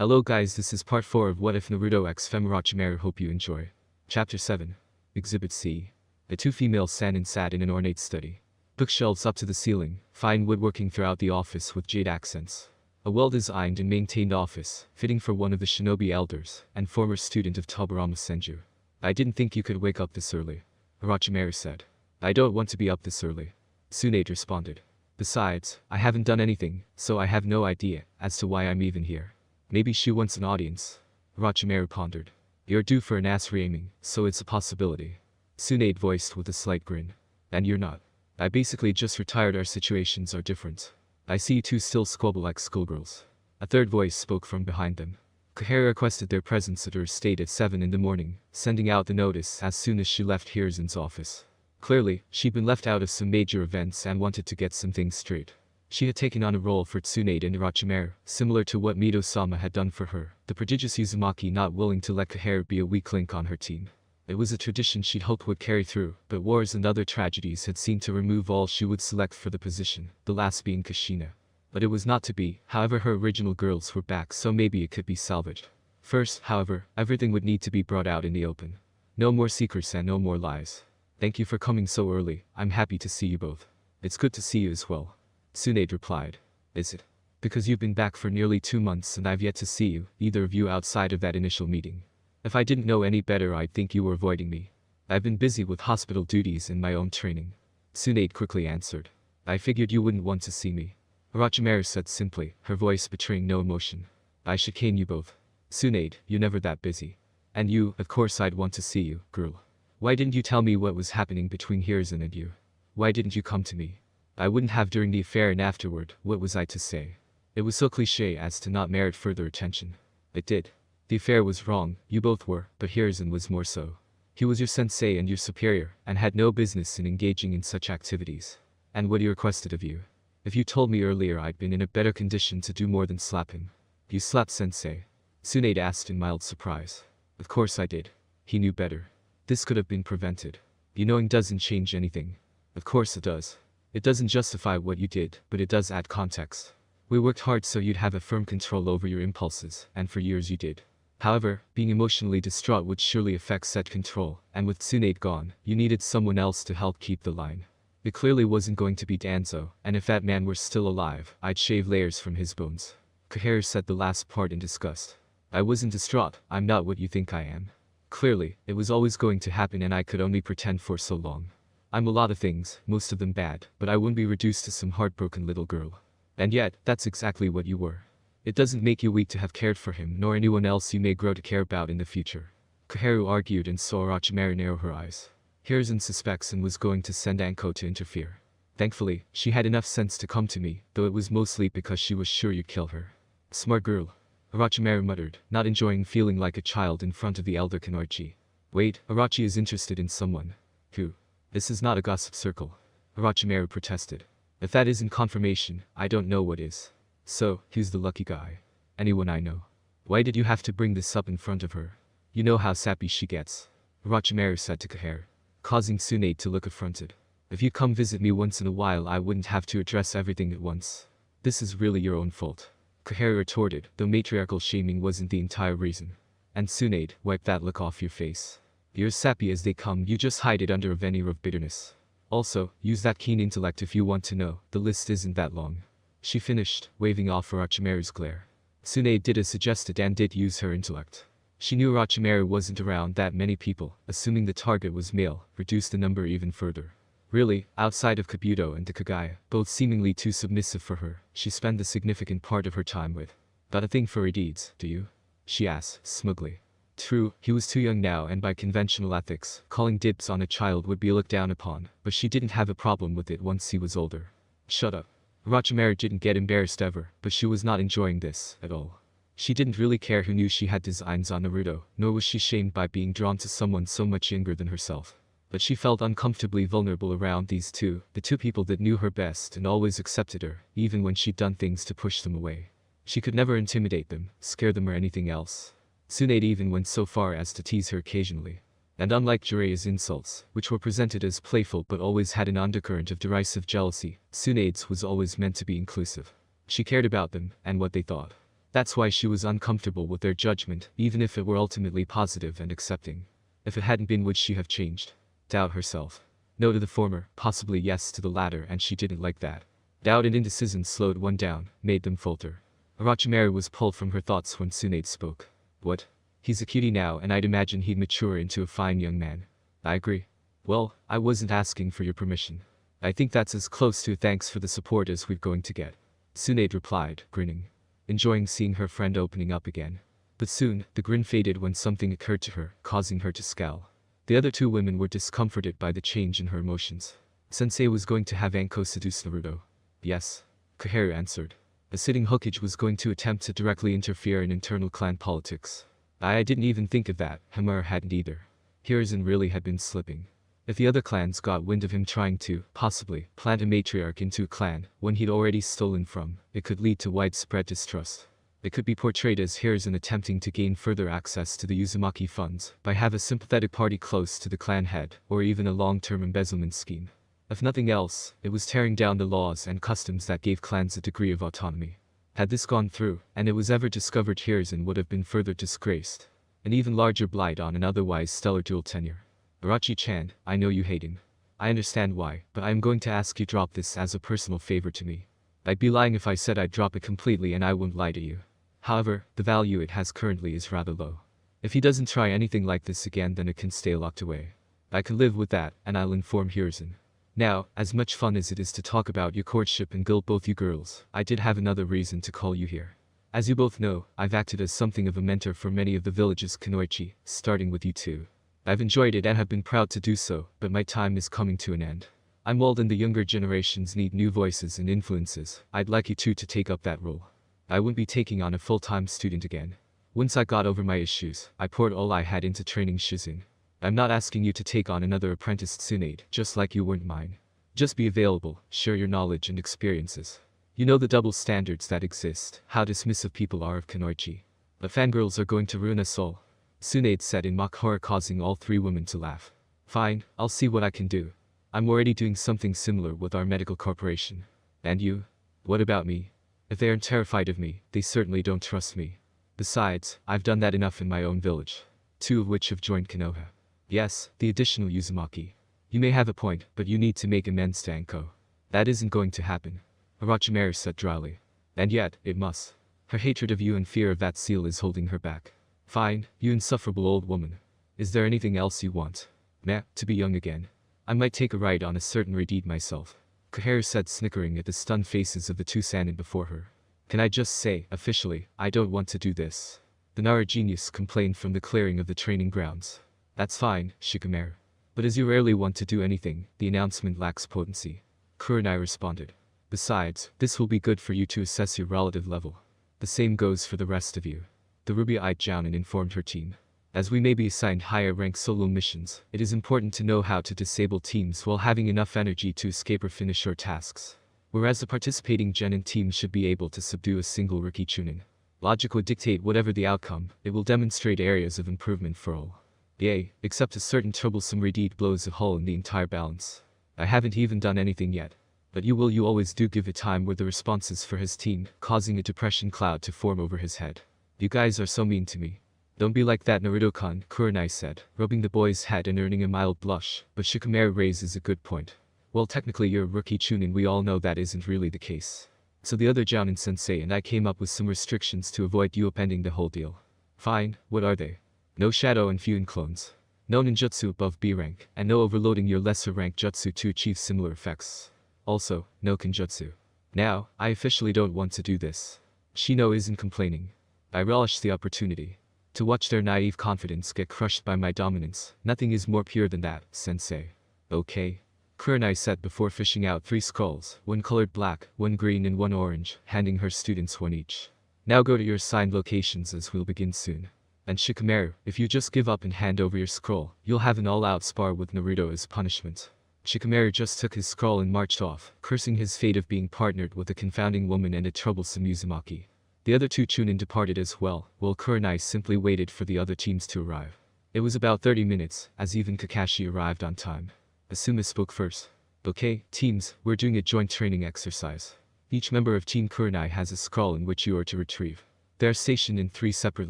Hello guys, this is part 4 of What If Naruto x Fem Orochimaru. Hope you enjoy. Chapter 7. Exhibit C. The two females sat in an ornate study. Bookshelves up to the ceiling, fine woodworking throughout the office with jade accents. A well-designed and maintained office, fitting for one of the shinobi elders, and former student of Tobarama Senju. I didn't think you could wake up this early, Orochimaru said. I don't want to be up this early, Tsunade responded. Besides, I haven't done anything, so I have no idea as to why I'm even here. Maybe she wants an audience, Orochimaru pondered. You're due for an ass reaming, so it's a possibility, Tsunade voiced with a slight grin. And you're not. I basically just retired. Our situations are different. I see you two still squabble like schoolgirls. A third voice spoke from behind them. Kohara requested their presence at her estate at 7 in the morning, sending out the notice as soon as she left Hiruzen's office. Clearly, she'd been left out of some major events and wanted to get some things straight. She had taken on a role for Tsunade and Orochimaru, similar to what Mito-sama had done for her, the prodigious Uzumaki not willing to let Kohara be a weak link on her team. It was a tradition she'd hoped would carry through, but wars and other tragedies had seemed to remove all she would select for the position, the last being Kushina. But it was not to be. However, her original girls were back, so maybe it could be salvaged. First, however, everything would need to be brought out in the open. No more secrets and no more lies. Thank you for coming so early. I'm happy to see you both. It's good to see you as well, Tsunade replied. Is it? Because you've been back for nearly 2 months and I've yet to see you, either of you, outside of that initial meeting. If I didn't know any better, I'd think you were avoiding me. I've been busy with hospital duties and my own training, Tsunade quickly answered. I figured you wouldn't want to see me, Orochimaru said simply, her voice betraying no emotion. I chicane you both. Tsunade, you're never that busy. And you, of course I'd want to see you, girl. Why didn't you tell me what was happening between Hiruzen and you? Why didn't you come to me? I wouldn't have during the affair, and afterward, what was I to say? It was so cliché as to not merit further attention. It did. The affair was wrong, you both were, but Hiruzen was more so. He was your sensei and your superior, and had no business in engaging in such activities. And what he requested of you? If you told me earlier, I'd been in a better condition to do more than slap him. You slapped sensei? Tsunade asked in mild surprise. Of course I did. He knew better. This could have been prevented. You knowing doesn't change anything. Of course it does. It doesn't justify what you did, but it does add context. We worked hard so you'd have a firm control over your impulses, and for years you did. However, being emotionally distraught would surely affect said control, and with Tsunade gone, you needed someone else to help keep the line. It clearly wasn't going to be Danzo, and if that man were still alive, I'd shave layers from his bones. Kohara said the last part in disgust. I wasn't distraught. I'm not what you think I am. Clearly, it was always going to happen and I could only pretend for so long. I'm a lot of things, most of them bad, but I wouldn't be reduced to some heartbroken little girl. And yet, that's exactly what you were. It doesn't make you weak to have cared for him nor anyone else you may grow to care about in the future, Kohara argued and saw Orochimaru narrow her eyes. Hiruzen suspects and was going to send Anko to interfere. Thankfully, she had enough sense to come to me, though it was mostly because she was sure you'd kill her. Smart girl, Orochimaru muttered, not enjoying feeling like a child in front of the elder Kanoichi. Wait, Orochi is interested in someone. Who? This is not a gossip circle, Orochimaru protested. If that isn't confirmation, I don't know what is. So, who's the lucky guy? Anyone I know. Why did you have to bring this up in front of her? You know how sappy she gets, Orochimaru said to Kohara, causing Tsunade to look affronted. If you come visit me once in a while, I wouldn't have to address everything at once. This is really your own fault, Kohara retorted, though matriarchal shaming wasn't the entire reason. And Tsunade, wipe that look off your face. You're as sappy as they come, you just hide it under a veneer of bitterness. Also, use that keen intellect if you want to know, the list isn't that long. She finished, waving off Orochimaru's glare. Tsunade did as suggested and did use her intellect. She knew Orochimaru wasn't around that many people, assuming the target was male, reduced the number even further. Really, outside of Kabuto and the Kagaya, both seemingly too submissive for her, she spent a significant part of her time with. Got a thing for her deeds, do you? She asked, smugly. True, he was too young now and by conventional ethics, calling dibs on a child would be looked down upon, but she didn't have a problem with it once he was older. Shut up. Orochimaru didn't get embarrassed ever, but she was not enjoying this, at all. She didn't really care who knew she had designs on Naruto, nor was she shamed by being drawn to someone so much younger than herself. But she felt uncomfortably vulnerable around these two, the two people that knew her best and always accepted her, even when she'd done things to push them away. She could never intimidate them, scare them or anything else. Tsunade even went so far as to tease her occasionally. And unlike Jiraiya's insults, which were presented as playful but always had an undercurrent of derisive jealousy, Tsunade's was always meant to be inclusive. She cared about them, and what they thought. That's why she was uncomfortable with their judgment, even if it were ultimately positive and accepting. If it hadn't been, would she have changed? Doubt herself. No to the former, possibly yes to the latter, and she didn't like that. Doubt and indecision slowed one down, made them falter. Orochimaru was pulled from her thoughts when Tsunade spoke. What? He's a cutie now, and I'd imagine he'd mature into a fine young man. I agree. Well, I wasn't asking for your permission. I think that's as close to a thanks for the support as we're going to get. Tsunade replied, grinning, enjoying seeing her friend opening up again. But soon, the grin faded when something occurred to her, causing her to scowl. The other two women were discomforted by the change in her emotions. Sensei was going to have Anko seduce Naruto. Yes. Koharu answered. A sitting Hokage was going to attempt to directly interfere in internal clan politics. I didn't even think of that, Himura hadn't either. Hiruzen really had been slipping. If the other clans got wind of him trying to, possibly, plant a matriarch into a clan, when he'd already stolen from, it could lead to widespread distrust. It could be portrayed as Hiruzen attempting to gain further access to the Uzumaki funds, by have a sympathetic party close to the clan head, or even a long-term embezzlement scheme. If nothing else, it was tearing down the laws and customs that gave clans a degree of autonomy. Had this gone through, and it was ever discovered, Hiruzen would have been further disgraced. An even larger blight on an otherwise stellar dual tenure. Orochi-chan, I know you hate him. I understand why, but I am going to ask you drop this as a personal favor to me. I'd be lying if I said I'd drop it completely, and I won't lie to you. However, the value it has currently is rather low. If he doesn't try anything like this again, then it can stay locked away. I can live with that, and I'll inform Hiruzen. Now, as much fun as it is to talk about your courtship and guilt both you girls, I did have another reason to call you here. As you both know, I've acted as something of a mentor for many of the village's kunoichi, starting with you two. I've enjoyed it and have been proud to do so, but my time is coming to an end. I'm old and the younger generations need new voices and influences. I'd like you two to take up that role. I wouldn't be taking on a full-time student again. Once I got over my issues, I poured all I had into training Shizun. I'm not asking you to take on another apprentice Tsunade, just like you weren't mine. Just be available, share your knowledge and experiences. You know the double standards that exist, how dismissive people are of kunoichi. But fangirls are going to ruin us all. Tsunade said in mock horror, causing all three women to laugh. Fine, I'll see what I can do. I'm already doing something similar with our medical corporation. And you? What about me? If they aren't terrified of me, they certainly don't trust me. Besides, I've done that enough in my own village. 2 of which have joined Konoha. Yes, the additional Uzumaki. You may have a point, but you need to make amends to Anko. That isn't going to happen. Orochimaru said dryly. And yet, it must. Her hatred of you and fear of that seal is holding her back. Fine, you insufferable old woman. Is there anything else you want? Meh, to be young again. I might take a ride on a certain redeed myself. Koharu said, snickering at the stunned faces of the two Sannin before her. Can I just say, officially, I don't want to do this. The Nara genius complained from the clearing of the training grounds. That's fine, Shikamaru. But as you rarely want to do anything, the announcement lacks potency. Kurenai responded. Besides, this will be good for you to assess your relative level. The same goes for the rest of you. The ruby-eyed Jounin informed her team. As we may be assigned higher-rank solo missions, it is important to know how to disable teams while having enough energy to escape or finish your tasks. Whereas the participating genin teams should be able to subdue a single rookie chunin. Logic would dictate whatever the outcome, it will demonstrate areas of improvement for all. Yay, except a certain troublesome redeed blows a hole in the entire balance. I haven't even done anything yet. But you always do give a time where the responses for his team, causing a depression cloud to form over his head. You guys are so mean to me. Don't be like that, Naruto-kun, Kurenai said, rubbing the boy's head and earning a mild blush, but Shikamaru raises a good point. Well, technically you're a rookie chunin, we all know that isn't really the case. So the other Jounin sensei and I came up with some restrictions to avoid you upending the whole deal. Fine, what are they? No shadow and few clones. No ninjutsu above B rank, and no overloading your lesser rank jutsu to achieve similar effects. Also, no kenjutsu. Now, I officially don't want to do this. Shino isn't complaining. I relish the opportunity. To watch their naive confidence get crushed by my dominance, nothing is more pure than that, sensei. Okay. Kurenai said before fishing out 3 scrolls, one colored black, one green and one orange, handing her students one each. Now go to your assigned locations as we'll begin soon. And Shikamaru, if you just give up and hand over your scroll, you'll have an all-out spar with Naruto as punishment. Shikamaru just took his scroll and marched off, cursing his fate of being partnered with a confounding woman and a troublesome Uzumaki. The other 2 chunin departed as well, while Kurenai simply waited for the other teams to arrive. It was about 30 minutes, as even Kakashi arrived on time. Asuma spoke first. Okay, teams, we're doing a joint training exercise. Each member of Team Kurenai has a scroll in which you are to retrieve. They are stationed in 3 separate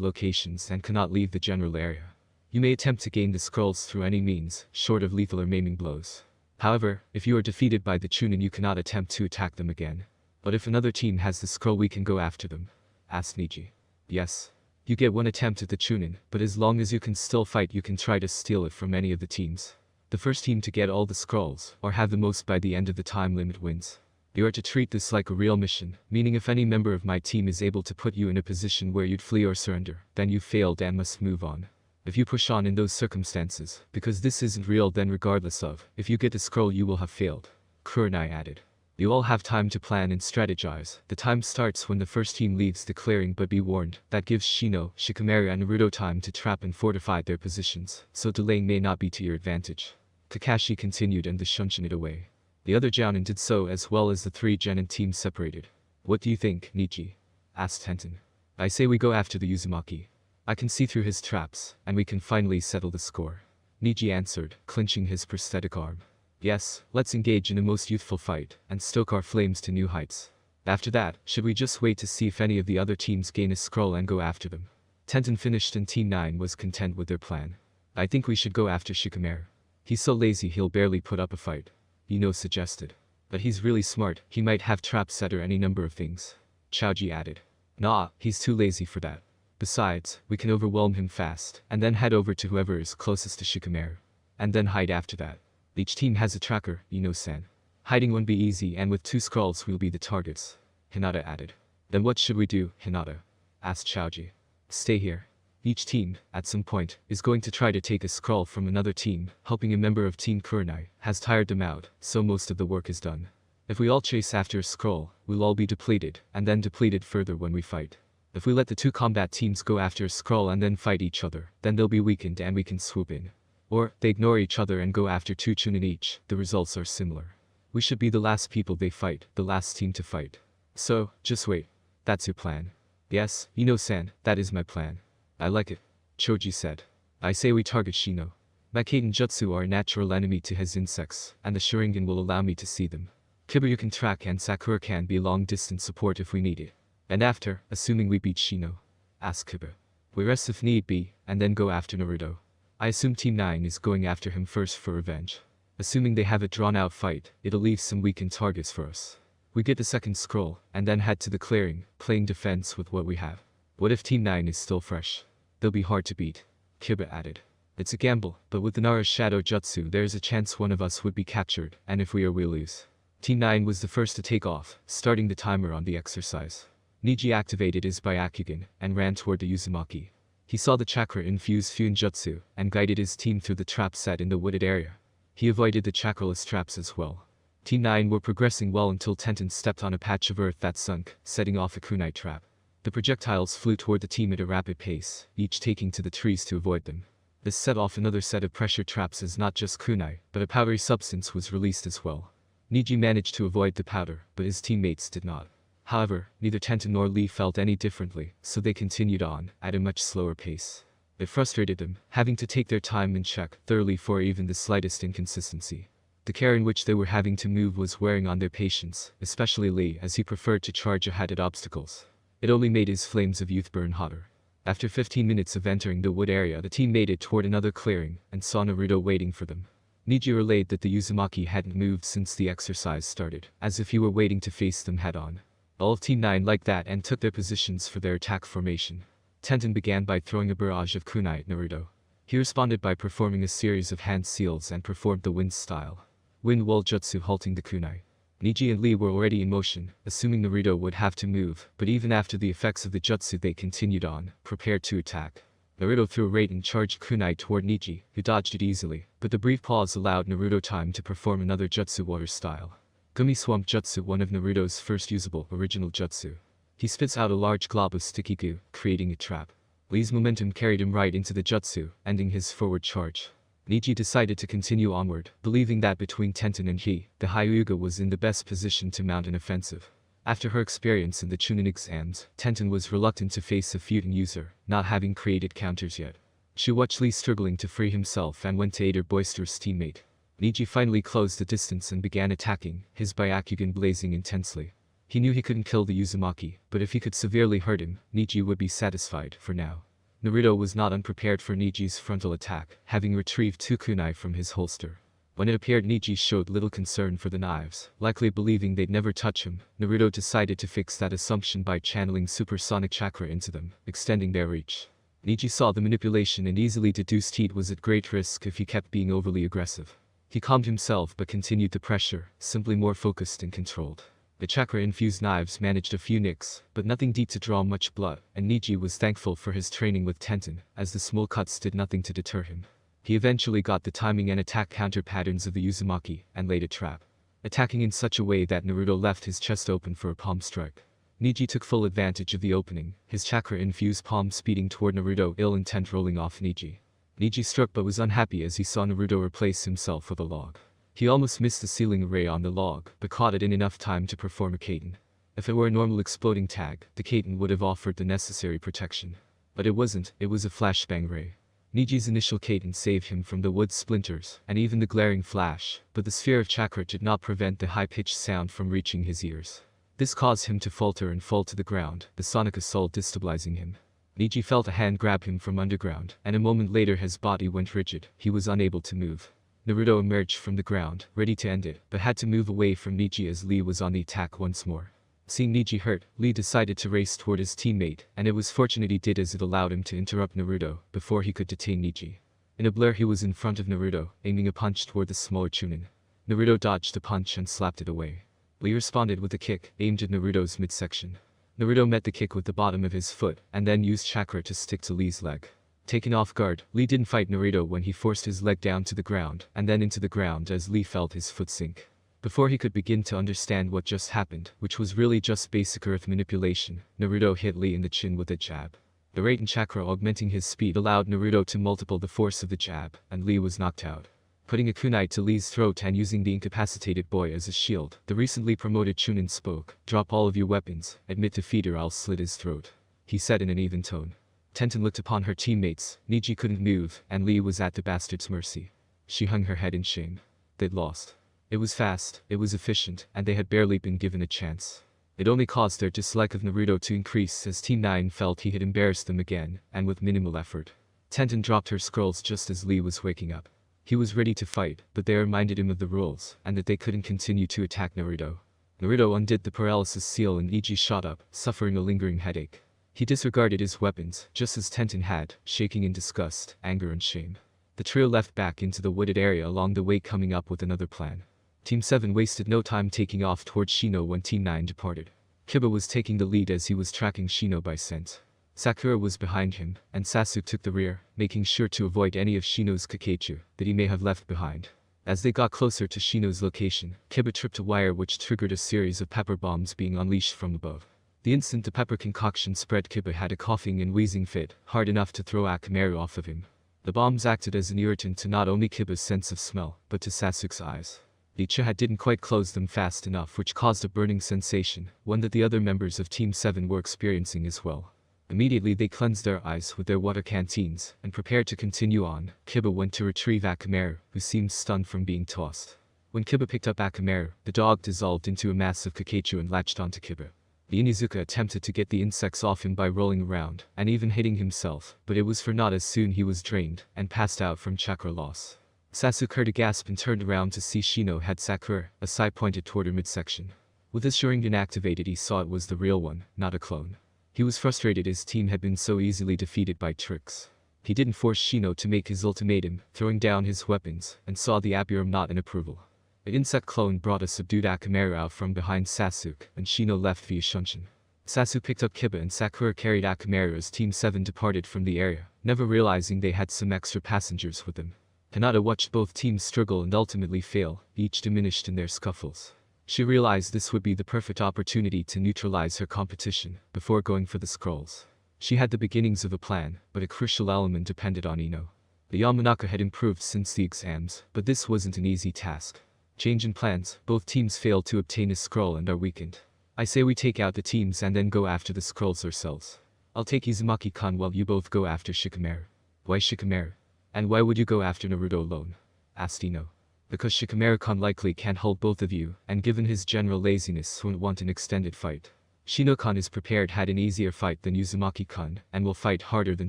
locations and cannot leave the general area. You may attempt to gain the scrolls through any means, short of lethal or maiming blows. However, if you are defeated by the Chunin, you cannot attempt to attack them again. But if another team has the scroll, we can go after them, asked Niji. Yes. You get 1 attempt at the Chunin, but as long as you can still fight, you can try to steal it from any of the teams. The first team to get all the scrolls, or have the most by the end of the time limit, wins. You are to treat this like a real mission, meaning if any member of my team is able to put you in a position where you'd flee or surrender, then you failed and must move on. If you push on in those circumstances, because this isn't real, then regardless of if you get the scroll, you will have failed, Kurenai added. You all have time to plan and strategize. The time starts when the first team leaves the clearing, but be warned, that gives Shino, Shikamaru and Naruto time to trap and fortify their positions, so delaying may not be to your advantage. Kakashi continued, and the Shunshin it away. The other Jounin did so, as well as the 3 genin teams separated. What do you think, Niji? Asked Tenten. I say we go after the Uzumaki. I can see through his traps, and we can finally settle the score. Niji answered, clenching his prosthetic arm. Yes, let's engage in a most youthful fight, and stoke our flames to new heights. After that, should we just wait to see if any of the other teams gain a scroll and go after them? Tenten finished, and Team 9 was content with their plan. I think we should go after Shikamaru. He's so lazy he'll barely put up a fight, Ino suggested. But he's really smart, he might have traps set or any number of things, Chaoji added. Nah, he's too lazy for that. Besides, we can overwhelm him fast, and then head over to whoever is closest to Shikamaru. And then hide after that. Each team has a tracker, Ino-san. Hiding won't be easy, and with 2 scrolls we'll be the targets, Hinata added. Then what should we do, Hinata? Asked Chaoji. Stay here. Each team, at some point, is going to try to take a scroll from another team. Helping a member of Team Kurenai has tired them out, so most of the work is done. If we all chase after a scroll, we'll all be depleted, and then depleted further when we fight. If we let the 2 combat teams go after a scroll and then fight each other, then they'll be weakened and we can swoop in. Or, they ignore each other and go after 2 Chunin each. The results are similar. We should be the last people they fight, the last team to fight. So, just wait. That's your plan. Yes, Ino-san, that is my plan. I like it, Choji said. I say we target Shino. Makaten Jutsu are a natural enemy to his insects, and the Sharingan will allow me to see them. Kibaru can track, and Sakura can be long-distance support if we need it. And after, assuming we beat Shino, asked Kiba. We rest if need be, and then go after Naruto. I assume Team 9 is going after him first for revenge. Assuming they have a drawn-out fight, it'll leave some weakened targets for us. We get the second scroll, and then head to the clearing, playing defense with what we have. What if Team 9 is still fresh? They'll be hard to beat, Kiba added. It's a gamble, but with the Nara's Shadow Jutsu there's a chance one of us would be captured, and if we are, we'll lose. Team 9 was the first to take off, starting the timer on the exercise. Niji activated his Byakugan, and ran toward the Uzumaki. He saw the chakra infuse Fuinjutsu, and guided his team through the trap set in the wooded area. He avoided the chakraless traps as well. Team 9 were progressing well until Tenten stepped on a patch of earth that sunk, setting off a kunai trap. The projectiles flew toward the team at a rapid pace, each taking to the trees to avoid them. This set off another set of pressure traps, as not just kunai, but a powdery substance was released as well. Niji managed to avoid the powder, but his teammates did not. However, neither Tenten nor Lee felt any differently, so they continued on, at a much slower pace. It frustrated them, having to take their time and check thoroughly for even the slightest inconsistency. The care in which they were having to move was wearing on their patience, especially Lee, as he preferred to charge ahead at obstacles. It only made his flames of youth burn hotter. After 15 minutes of entering the wood area, the team made it toward another clearing, and saw Naruto waiting for them. Niji relayed that the Uzumaki hadn't moved since the exercise started, as if he were waiting to face them head-on. All of Team 9 liked that and took their positions for their attack formation. Tenten began by throwing a barrage of kunai at Naruto. He responded by performing a series of hand seals and performed the wind style. Wind wall jutsu, halting the kunai. Niji and Lee were already in motion, assuming Naruto would have to move, but even after the effects of the jutsu they continued on, prepared to attack. Naruto threw a rate and charged kunai toward Niji, who dodged it easily, but the brief pause allowed Naruto time to perform another jutsu water style. Gummy Swamp Jutsu, one of Naruto's first usable original jutsu. He spits out a large glob of sticky goo, creating a trap. Lee's momentum carried him right into the jutsu, ending his forward charge. Niji decided to continue onward, believing that between Tenten and he, the Hyuga was in the best position to mount an offensive. After her experience in the Chunin exams, Tenten was reluctant to face a Futon user, not having created counters yet. She watched Lee struggling to free himself and went to aid her boisterous teammate. Niji finally closed the distance and began attacking, his Byakugan blazing intensely. He knew he couldn't kill the Uzumaki, but if he could severely hurt him, Niji would be satisfied for now. Naruto was not unprepared for Niji's frontal attack, having retrieved 2 kunai from his holster. When it appeared Niji showed little concern for the knives, likely believing they'd never touch him. Naruto decided to fix that assumption by channeling supersonic chakra into them, extending their reach. Niji saw the manipulation and easily deduced he was at great risk if he kept being overly aggressive. He calmed himself but continued the pressure, simply more focused and controlled. The chakra-infused knives managed a few nicks, but nothing deep to draw much blood, and Niji was thankful for his training with Tenten, as the small cuts did nothing to deter him. He eventually got the timing and attack counter patterns of the Uzumaki, and laid a trap, attacking in such a way that Naruto left his chest open for a palm strike. Niji took full advantage of the opening, his chakra-infused palm speeding toward Naruto, ill intent rolling off Niji. Niji struck but was unhappy as he saw Naruto replace himself with a log. He almost missed the ceiling array on the log, but caught it in enough time to perform a Kaiten. If it were a normal exploding tag, the Kaiten would have offered the necessary protection. But it wasn't, it was a flashbang ray. Niji's initial Kaiten saved him from the wood splinters, and even the glaring flash, but the sphere of chakra did not prevent the high-pitched sound from reaching his ears. This caused him to falter and fall to the ground, the sonic assault destabilizing him. Niji felt a hand grab him from underground, and a moment later his body went rigid, he was unable to move. Naruto emerged from the ground, ready to end it, but had to move away from Niji as Lee was on the attack once more. Seeing Niji hurt, Lee decided to race toward his teammate, and it was fortunate he did as it allowed him to interrupt Naruto before he could detain Niji. In a blur he was in front of Naruto, aiming a punch toward the smaller Chunin. Naruto dodged the punch and slapped it away. Lee responded with a kick, aimed at Naruto's midsection. Naruto met the kick with the bottom of his foot, and then used chakra to stick to Lee's leg. Taken off guard, Lee didn't fight Naruto when he forced his leg down to the ground, and then into the ground as Lee felt his foot sink. Before he could begin to understand what just happened, which was really just basic earth manipulation, Naruto hit Lee in the chin with a jab. The rate and chakra augmenting his speed allowed Naruto to multiple the force of the jab, and Lee was knocked out. Putting a kunai to Lee's throat and using the incapacitated boy as a shield, the recently promoted Chunin spoke, "Drop all of your weapons, admit defeat or I'll slit his throat," he said in an even tone. Tenten looked upon her teammates, Niji couldn't move, and Lee was at the bastard's mercy. She hung her head in shame. They'd lost. It was fast, it was efficient, and they had barely been given a chance. It only caused their dislike of Naruto to increase as Team 9 felt he had embarrassed them again, and with minimal effort. Tenten dropped her scrolls just as Lee was waking up. He was ready to fight, but they reminded him of the rules, and that they couldn't continue to attack Naruto. Naruto undid the paralysis seal and Niji shot up, suffering a lingering headache. He disregarded his weapons, just as Tenten had, shaking in disgust, anger and shame. The trio left back into the wooded area along the way, coming up with another plan. Team 7 wasted no time taking off towards Shino when Team 9 departed. Kiba was taking the lead as he was tracking Shino by scent. Sakura was behind him, and Sasuke took the rear, making sure to avoid any of Shino's Kakechu that he may have left behind. As they got closer to Shino's location, Kiba tripped a wire which triggered a series of pepper bombs being unleashed from above. The instant the pepper concoction spread, Kiba had a coughing and wheezing fit, hard enough to throw Orochimaru off of him. The bombs acted as an irritant to not only Kiba's sense of smell, but to Sasuke's eyes. The Uchiha didn't quite close them fast enough, which caused a burning sensation, one that the other members of Team 7 were experiencing as well. Immediately they cleansed their eyes with their water canteens, and prepared to continue on. Kiba went to retrieve Orochimaru, who seemed stunned from being tossed. When Kiba picked up Orochimaru, the dog dissolved into a mass of Kakechu and latched onto Kiba. The Inizuka attempted to get the insects off him by rolling around, and even hitting himself, but it was for naught as soon he was drained, and passed out from chakra loss. Sasuke heard a gasp and turned around to see Shino had Sakura, a sai pointed toward her midsection. With his Sharingan activated, he saw it was the real one, not a clone. He was frustrated his team had been so easily defeated by tricks. He didn't force Shino to make his ultimatum, throwing down his weapons, and saw the Abiram nod in approval. The insect clone brought a subdued Orochimaru out from behind Sasuke, and Shino left via Shunshin. Sasuke picked up Kiba and Sakura carried Orochimaru as Team 7 departed from the area, never realizing they had some extra passengers with them. Hinata watched both teams struggle and ultimately fail, each diminished in their scuffles. She realized this would be the perfect opportunity to neutralize her competition, before going for the scrolls. She had the beginnings of a plan, but a crucial element depended on Ino. The Yamanaka had improved since the exams, but this wasn't an easy task. Change in plans, both teams failed to obtain a scroll and are weakened. I say we take out the teams and then go after the scrolls ourselves. I'll take Uzumaki-kan while you both go after Shikamaru. Why Shikamaru? And why would you go after Naruto alone? Asked Ino. Because Shikamaru-kun likely can't hold both of you, and given his general laziness won't want an extended fight. Shino-kun is prepared had an easier fight than Uzumaki-kun, and will fight harder than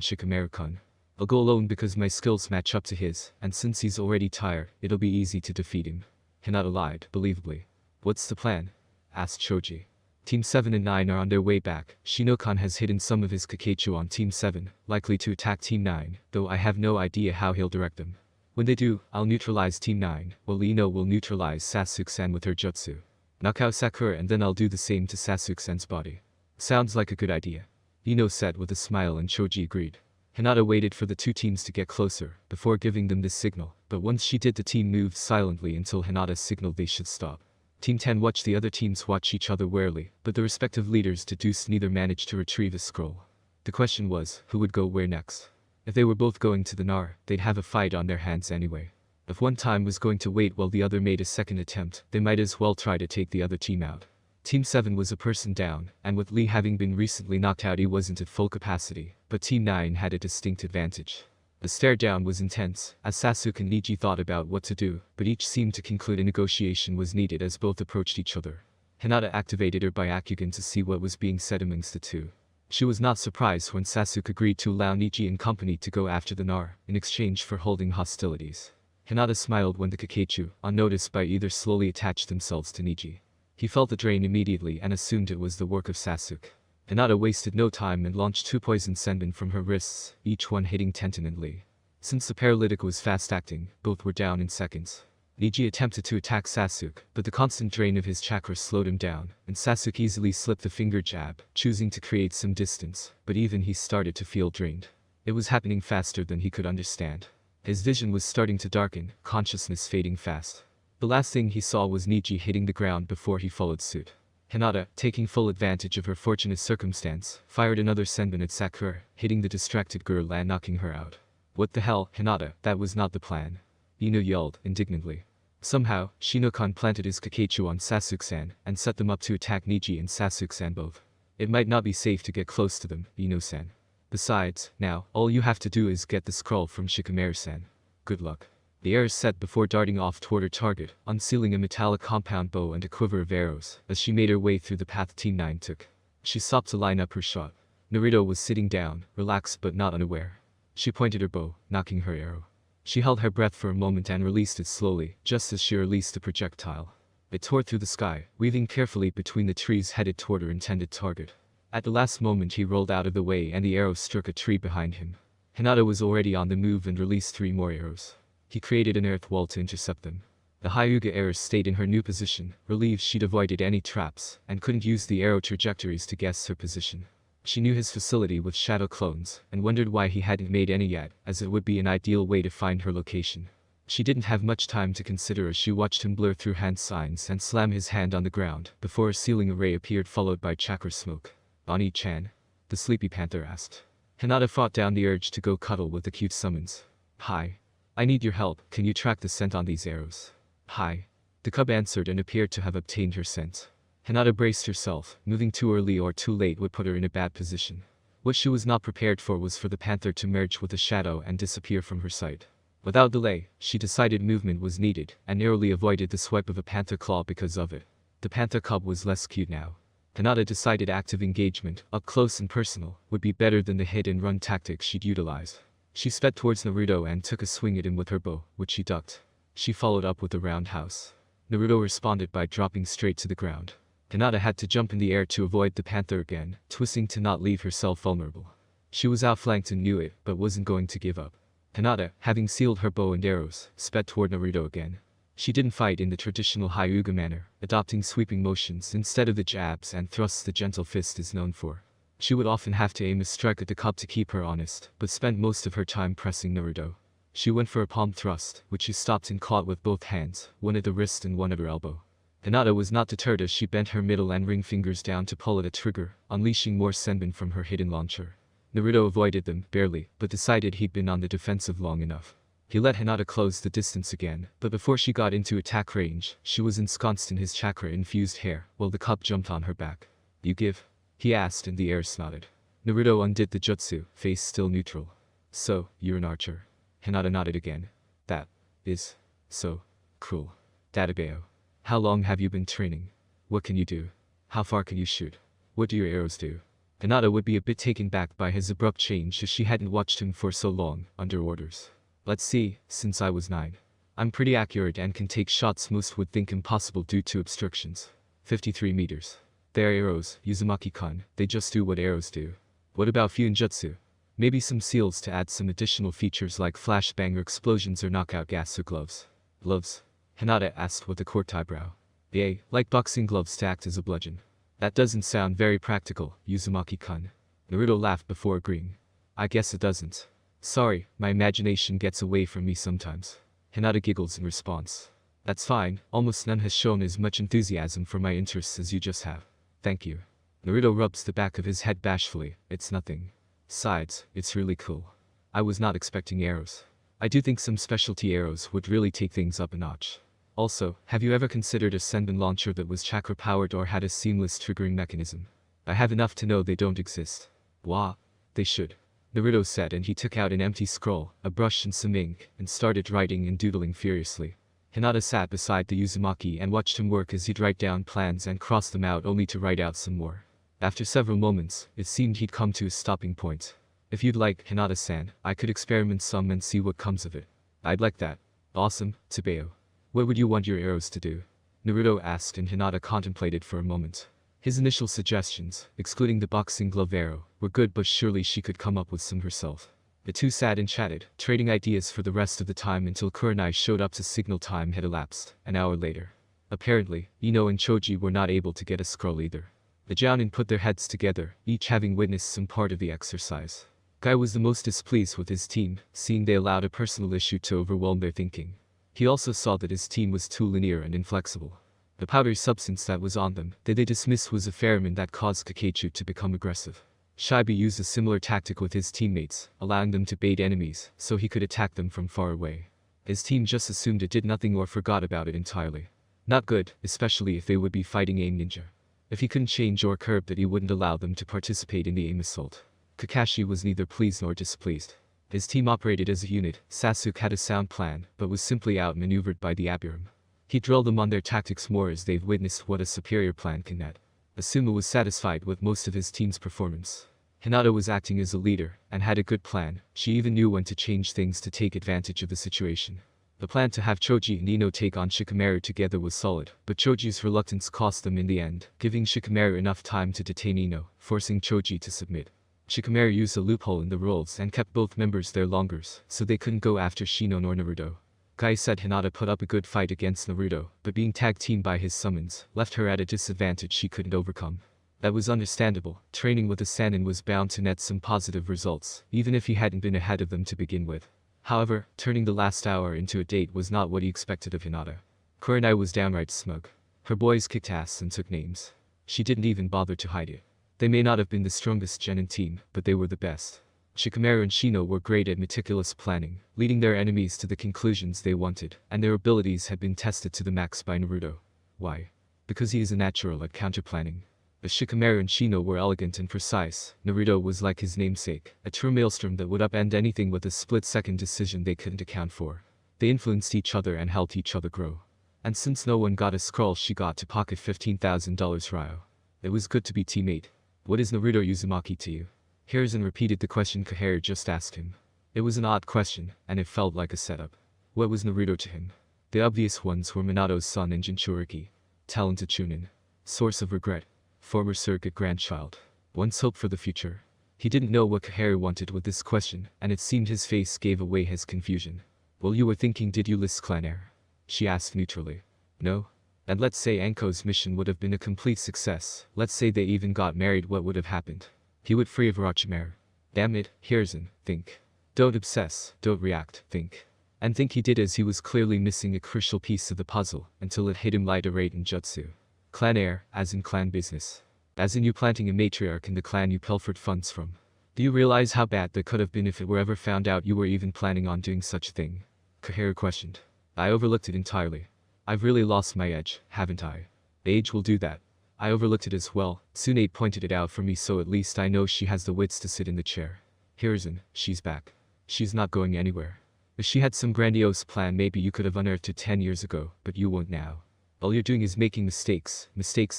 Shikamaru-kun. I'll go alone because my skills match up to his, and since he's already tired, it'll be easy to defeat him. Hinata lied, believably. What's the plan? Asked Shoji. Team 7 and 9 are on their way back. Shino-kun has hidden some of his Kakechu on Team 7, likely to attack Team 9, though I have no idea how he'll direct them. When they do, I'll neutralize Team 9, while Ino will neutralize Sasuke-san with her jutsu. Knock out Sakura and then I'll do the same to Sasuke-san's body. Sounds like a good idea. Ino said with a smile and Shoji agreed. Hinata waited for the two teams to get closer, before giving them this signal, but once she did the team moved silently until Hinata signaled they should stop. Team 10 watched the other teams watch each other warily, but the respective leaders deduced neither managed to retrieve a scroll. The question was, who would go where next? If they were both going to the Nar, they'd have a fight on their hands anyway. If one team was going to wait while the other made a second attempt, they might as well try to take the other team out. Team 7 was a person down, and with Lee having been recently knocked out he wasn't at full capacity, but Team 9 had a distinct advantage. The stare down was intense, as Sasuke and Neji thought about what to do, but each seemed to conclude a negotiation was needed as both approached each other. Hinata activated her Byakugan to see what was being said amongst the two. She was not surprised when Sasuke agreed to allow Neji and company to go after the Nar, in exchange for holding hostilities. Hinata smiled when the Kakechu, unnoticed by either, slowly attached themselves to Neji. He felt the drain immediately and assumed it was the work of Sasuke. Hinata wasted no time and launched 2 poison senbon from her wrists, each one hitting Tenten and Lee. Since the paralytic was fast-acting, both were down in seconds. Neji attempted to attack Sasuke, but the constant drain of his chakra slowed him down, and Sasuke easily slipped the finger jab, choosing to create some distance, but even he started to feel drained. It was happening faster than he could understand. His vision was starting to darken, consciousness fading fast. The last thing he saw was Neji hitting the ground before he followed suit. Hinata, taking full advantage of her fortunate circumstance, fired another senbon at Sakura, hitting the distracted girl and knocking her out. What the hell, Hinata, that was not the plan. Ino yelled, indignantly. Somehow, Shino-kun planted his Kakechu on Sasuke-san, and set them up to attack Neji and Sasuke-san both. It might not be safe to get close to them, Ino-san. Besides, now, all you have to do is get the scroll from Shikamaru-san. Good luck. The arrows set before darting off toward her target, unsealing a metallic compound bow and a quiver of arrows, as she made her way through the path Team 9 took. She stopped to line up her shot. Naruto was sitting down, relaxed but not unaware. She pointed her bow, knocking her arrow. She held her breath for a moment and released it slowly, just as she released the projectile. It tore through the sky, weaving carefully between the trees headed toward her intended target. At the last moment he rolled out of the way and the arrow struck a tree behind him. Hinata was already on the move and released 3 more arrows. He created an earth wall to intercept them. The Hyuga heiress stayed in her new position, relieved she'd avoided any traps, and couldn't use the arrow trajectories to guess her position. She knew his facility with shadow clones, and wondered why he hadn't made any yet, as it would be an ideal way to find her location. She didn't have much time to consider as she watched him blur through hand signs and slam his hand on the ground, before a sealing array appeared followed by chakra smoke. Oni-chan? The sleepy panther asked. Hinata fought down the urge to go cuddle with the cute summons. Hi. I need your help, can you track the scent on these arrows? Hi. The cub answered and appeared to have obtained her scent. Hinata braced herself, moving too early or too late would put her in a bad position. What she was not prepared for was for the panther to merge with a shadow and disappear from her sight. Without delay, she decided movement was needed, and narrowly avoided the swipe of a panther claw because of it. The panther cub was less cute now. Hinata decided active engagement, up close and personal, would be better than the hit and run tactic she'd utilize. She sped towards Naruto and took a swing at him with her bow, which he ducked. She followed up with a roundhouse. Naruto responded by dropping straight to the ground. Hinata had to jump in the air to avoid the panther again, twisting to not leave herself vulnerable. She was outflanked and knew it, but wasn't going to give up. Hinata, having sealed her bow and arrows, sped toward Naruto again. She didn't fight in the traditional Hyuga manner, adopting sweeping motions instead of the jabs and thrusts the gentle fist is known for. She would often have to aim a strike at the cub to keep her honest, but spent most of her time pressing Naruto. She went for a palm thrust, which she stopped and caught with both hands, one at the wrist and one at her elbow. Hinata was not deterred as she bent her middle and ring fingers down to pull at a trigger, unleashing more senbon from her hidden launcher. Naruto avoided them, barely, but decided he'd been on the defensive long enough. He let Hinata close the distance again, but before she got into attack range, she was ensconced in his chakra-infused hair, while the cub jumped on her back. You give? He asked and the heiress nodded. Naruto undid the jutsu, face still neutral. So, you're an archer? Hinata nodded again. That is so. cruel. Databeo. How long have you been training? What can you do? How far can you shoot? What do your arrows do? Hinata would be a bit taken back by his abrupt change as she hadn't watched him for so long, under orders. Let's see, since I was 9. I'm pretty accurate and can take shots most would think impossible due to obstructions. 53 meters. They're arrows, Uzumaki-kun, they just do what arrows do. What about Fuinjutsu? Maybe some seals to add some additional features like flashbang or explosions or knockout gas or gloves. Gloves? Hinata asked with a court eyebrow. Yay, like boxing gloves to act as a bludgeon. That doesn't sound very practical, Uzumaki-kun. Naruto laughed before agreeing. I guess it doesn't. Sorry, my imagination gets away from me sometimes. Hinata giggles in response. That's fine, almost none has shown as much enthusiasm for my interests as you just have. Thank you. Naruto rubs the back of his head bashfully. It's nothing. Besides, it's really cool. I was not expecting arrows. I do think some specialty arrows would really take things up a notch. Also, have you ever considered a Senbon launcher that was chakra-powered or had a seamless triggering mechanism? I have enough to know they don't exist. Wah. They should. Naruto said, and he took out an empty scroll, a brush and some ink, and started writing and doodling furiously. Hinata sat beside the Uzumaki and watched him work as he'd write down plans and cross them out only to write out some more. After several moments, it seemed he'd come to a stopping point. If you'd like, Hinata-san, I could experiment some and see what comes of it. I'd like that. Awesome, Tsubeo. What would you want your arrows to do? Naruto asked, and Hinata contemplated for a moment. His initial suggestions, excluding the boxing glove arrow, were good, but surely she could come up with some herself. The two sat and chatted, trading ideas for the rest of the time until Kurenai showed up to signal time had elapsed, an hour later. Apparently, Ino and Choji were not able to get a scroll either. The Jounin put their heads together, each having witnessed some part of the exercise. Guy was the most displeased with his team, seeing they allowed a personal issue to overwhelm their thinking. He also saw that his team was too linear and inflexible. The powdery substance that was on them, that they dismissed, was a pheromone that caused Kakechu to become aggressive. Shiba used a similar tactic with his teammates, allowing them to bait enemies, so he could attack them from far away. His team just assumed it did nothing or forgot about it entirely. Not good, especially if they would be fighting aim ninja. If he couldn't change or curb that, he wouldn't allow them to participate in the aim assault. Kakashi was neither pleased nor displeased. His team operated as a unit. Sasuke had a sound plan, but was simply outmaneuvered by the Abiram. He drilled them on their tactics more as they've witnessed what a superior plan can net. Asuma was satisfied with most of his team's performance. Hinata was acting as a leader, and had a good plan. She even knew when to change things to take advantage of the situation. The plan to have Choji and Ino take on Shikamaru together was solid, but Choji's reluctance cost them in the end, giving Shikamaru enough time to detain Ino, forcing Choji to submit. Shikamaru used a loophole in the rules and kept both members there longer, so they couldn't go after Shino nor Naruto. Guy said Hinata put up a good fight against Naruto, but being tag-teamed by his summons left her at a disadvantage she couldn't overcome. That was understandable. Training with a Sannin was bound to net some positive results, even if he hadn't been ahead of them to begin with. However, turning the last hour into a date was not what he expected of Hinata. Kurenai was downright smug. Her boys kicked ass and took names. She didn't even bother to hide it. They may not have been the strongest genin team, but they were the best. Shikamaru and Shino were great at meticulous planning, leading their enemies to the conclusions they wanted, and their abilities had been tested to the max by Naruto. Why? Because he is a natural at counterplanning. But Shikamaru and Shino were elegant and precise. Naruto was like his namesake, a true maelstrom that would upend anything with a split-second decision they couldn't account for. They influenced each other and helped each other grow. And since no one got a scroll, she got to pocket $15,000 Ryo. It was good to be teammate. What is Naruto Uzumaki to you? Hiruzen repeated the question Koharu just asked him. It was an odd question, and it felt like a setup. What was Naruto to him? The obvious ones were Minato's son and Jinchuriki. Talented Chunin. Source of regret. Former surrogate grandchild. Once hope for the future. He didn't know what Koharu wanted with this question, and it seemed his face gave away his confusion. Well, you were thinking, did you list clan heir? She asked neutrally. No. And let's say Anko's mission would have been a complete success. Let's say they even got married, what would have happened? He would free Orochimaru. Damn it, Hiruzen, think. Don't obsess, don't react, think. And think he did, as he was clearly missing a crucial piece of the puzzle, until it hit him like a raid in jutsu. Clan heir, as in clan business. As in you planting a matriarch in the clan you pilfered funds from. Do you realize how bad that could have been if it were ever found out you were even planning on doing such a thing? Koharu questioned. I overlooked it entirely. I've really lost my edge, haven't I? Age will do that. I overlooked it as well. Tsunade pointed it out for me, so at least I know she has the wits to sit in the chair. Hiruzen, she's back. She's not going anywhere. If she had some grandiose plan, maybe you could have unearthed it 10 years ago, but you won't now. All you're doing is making mistakes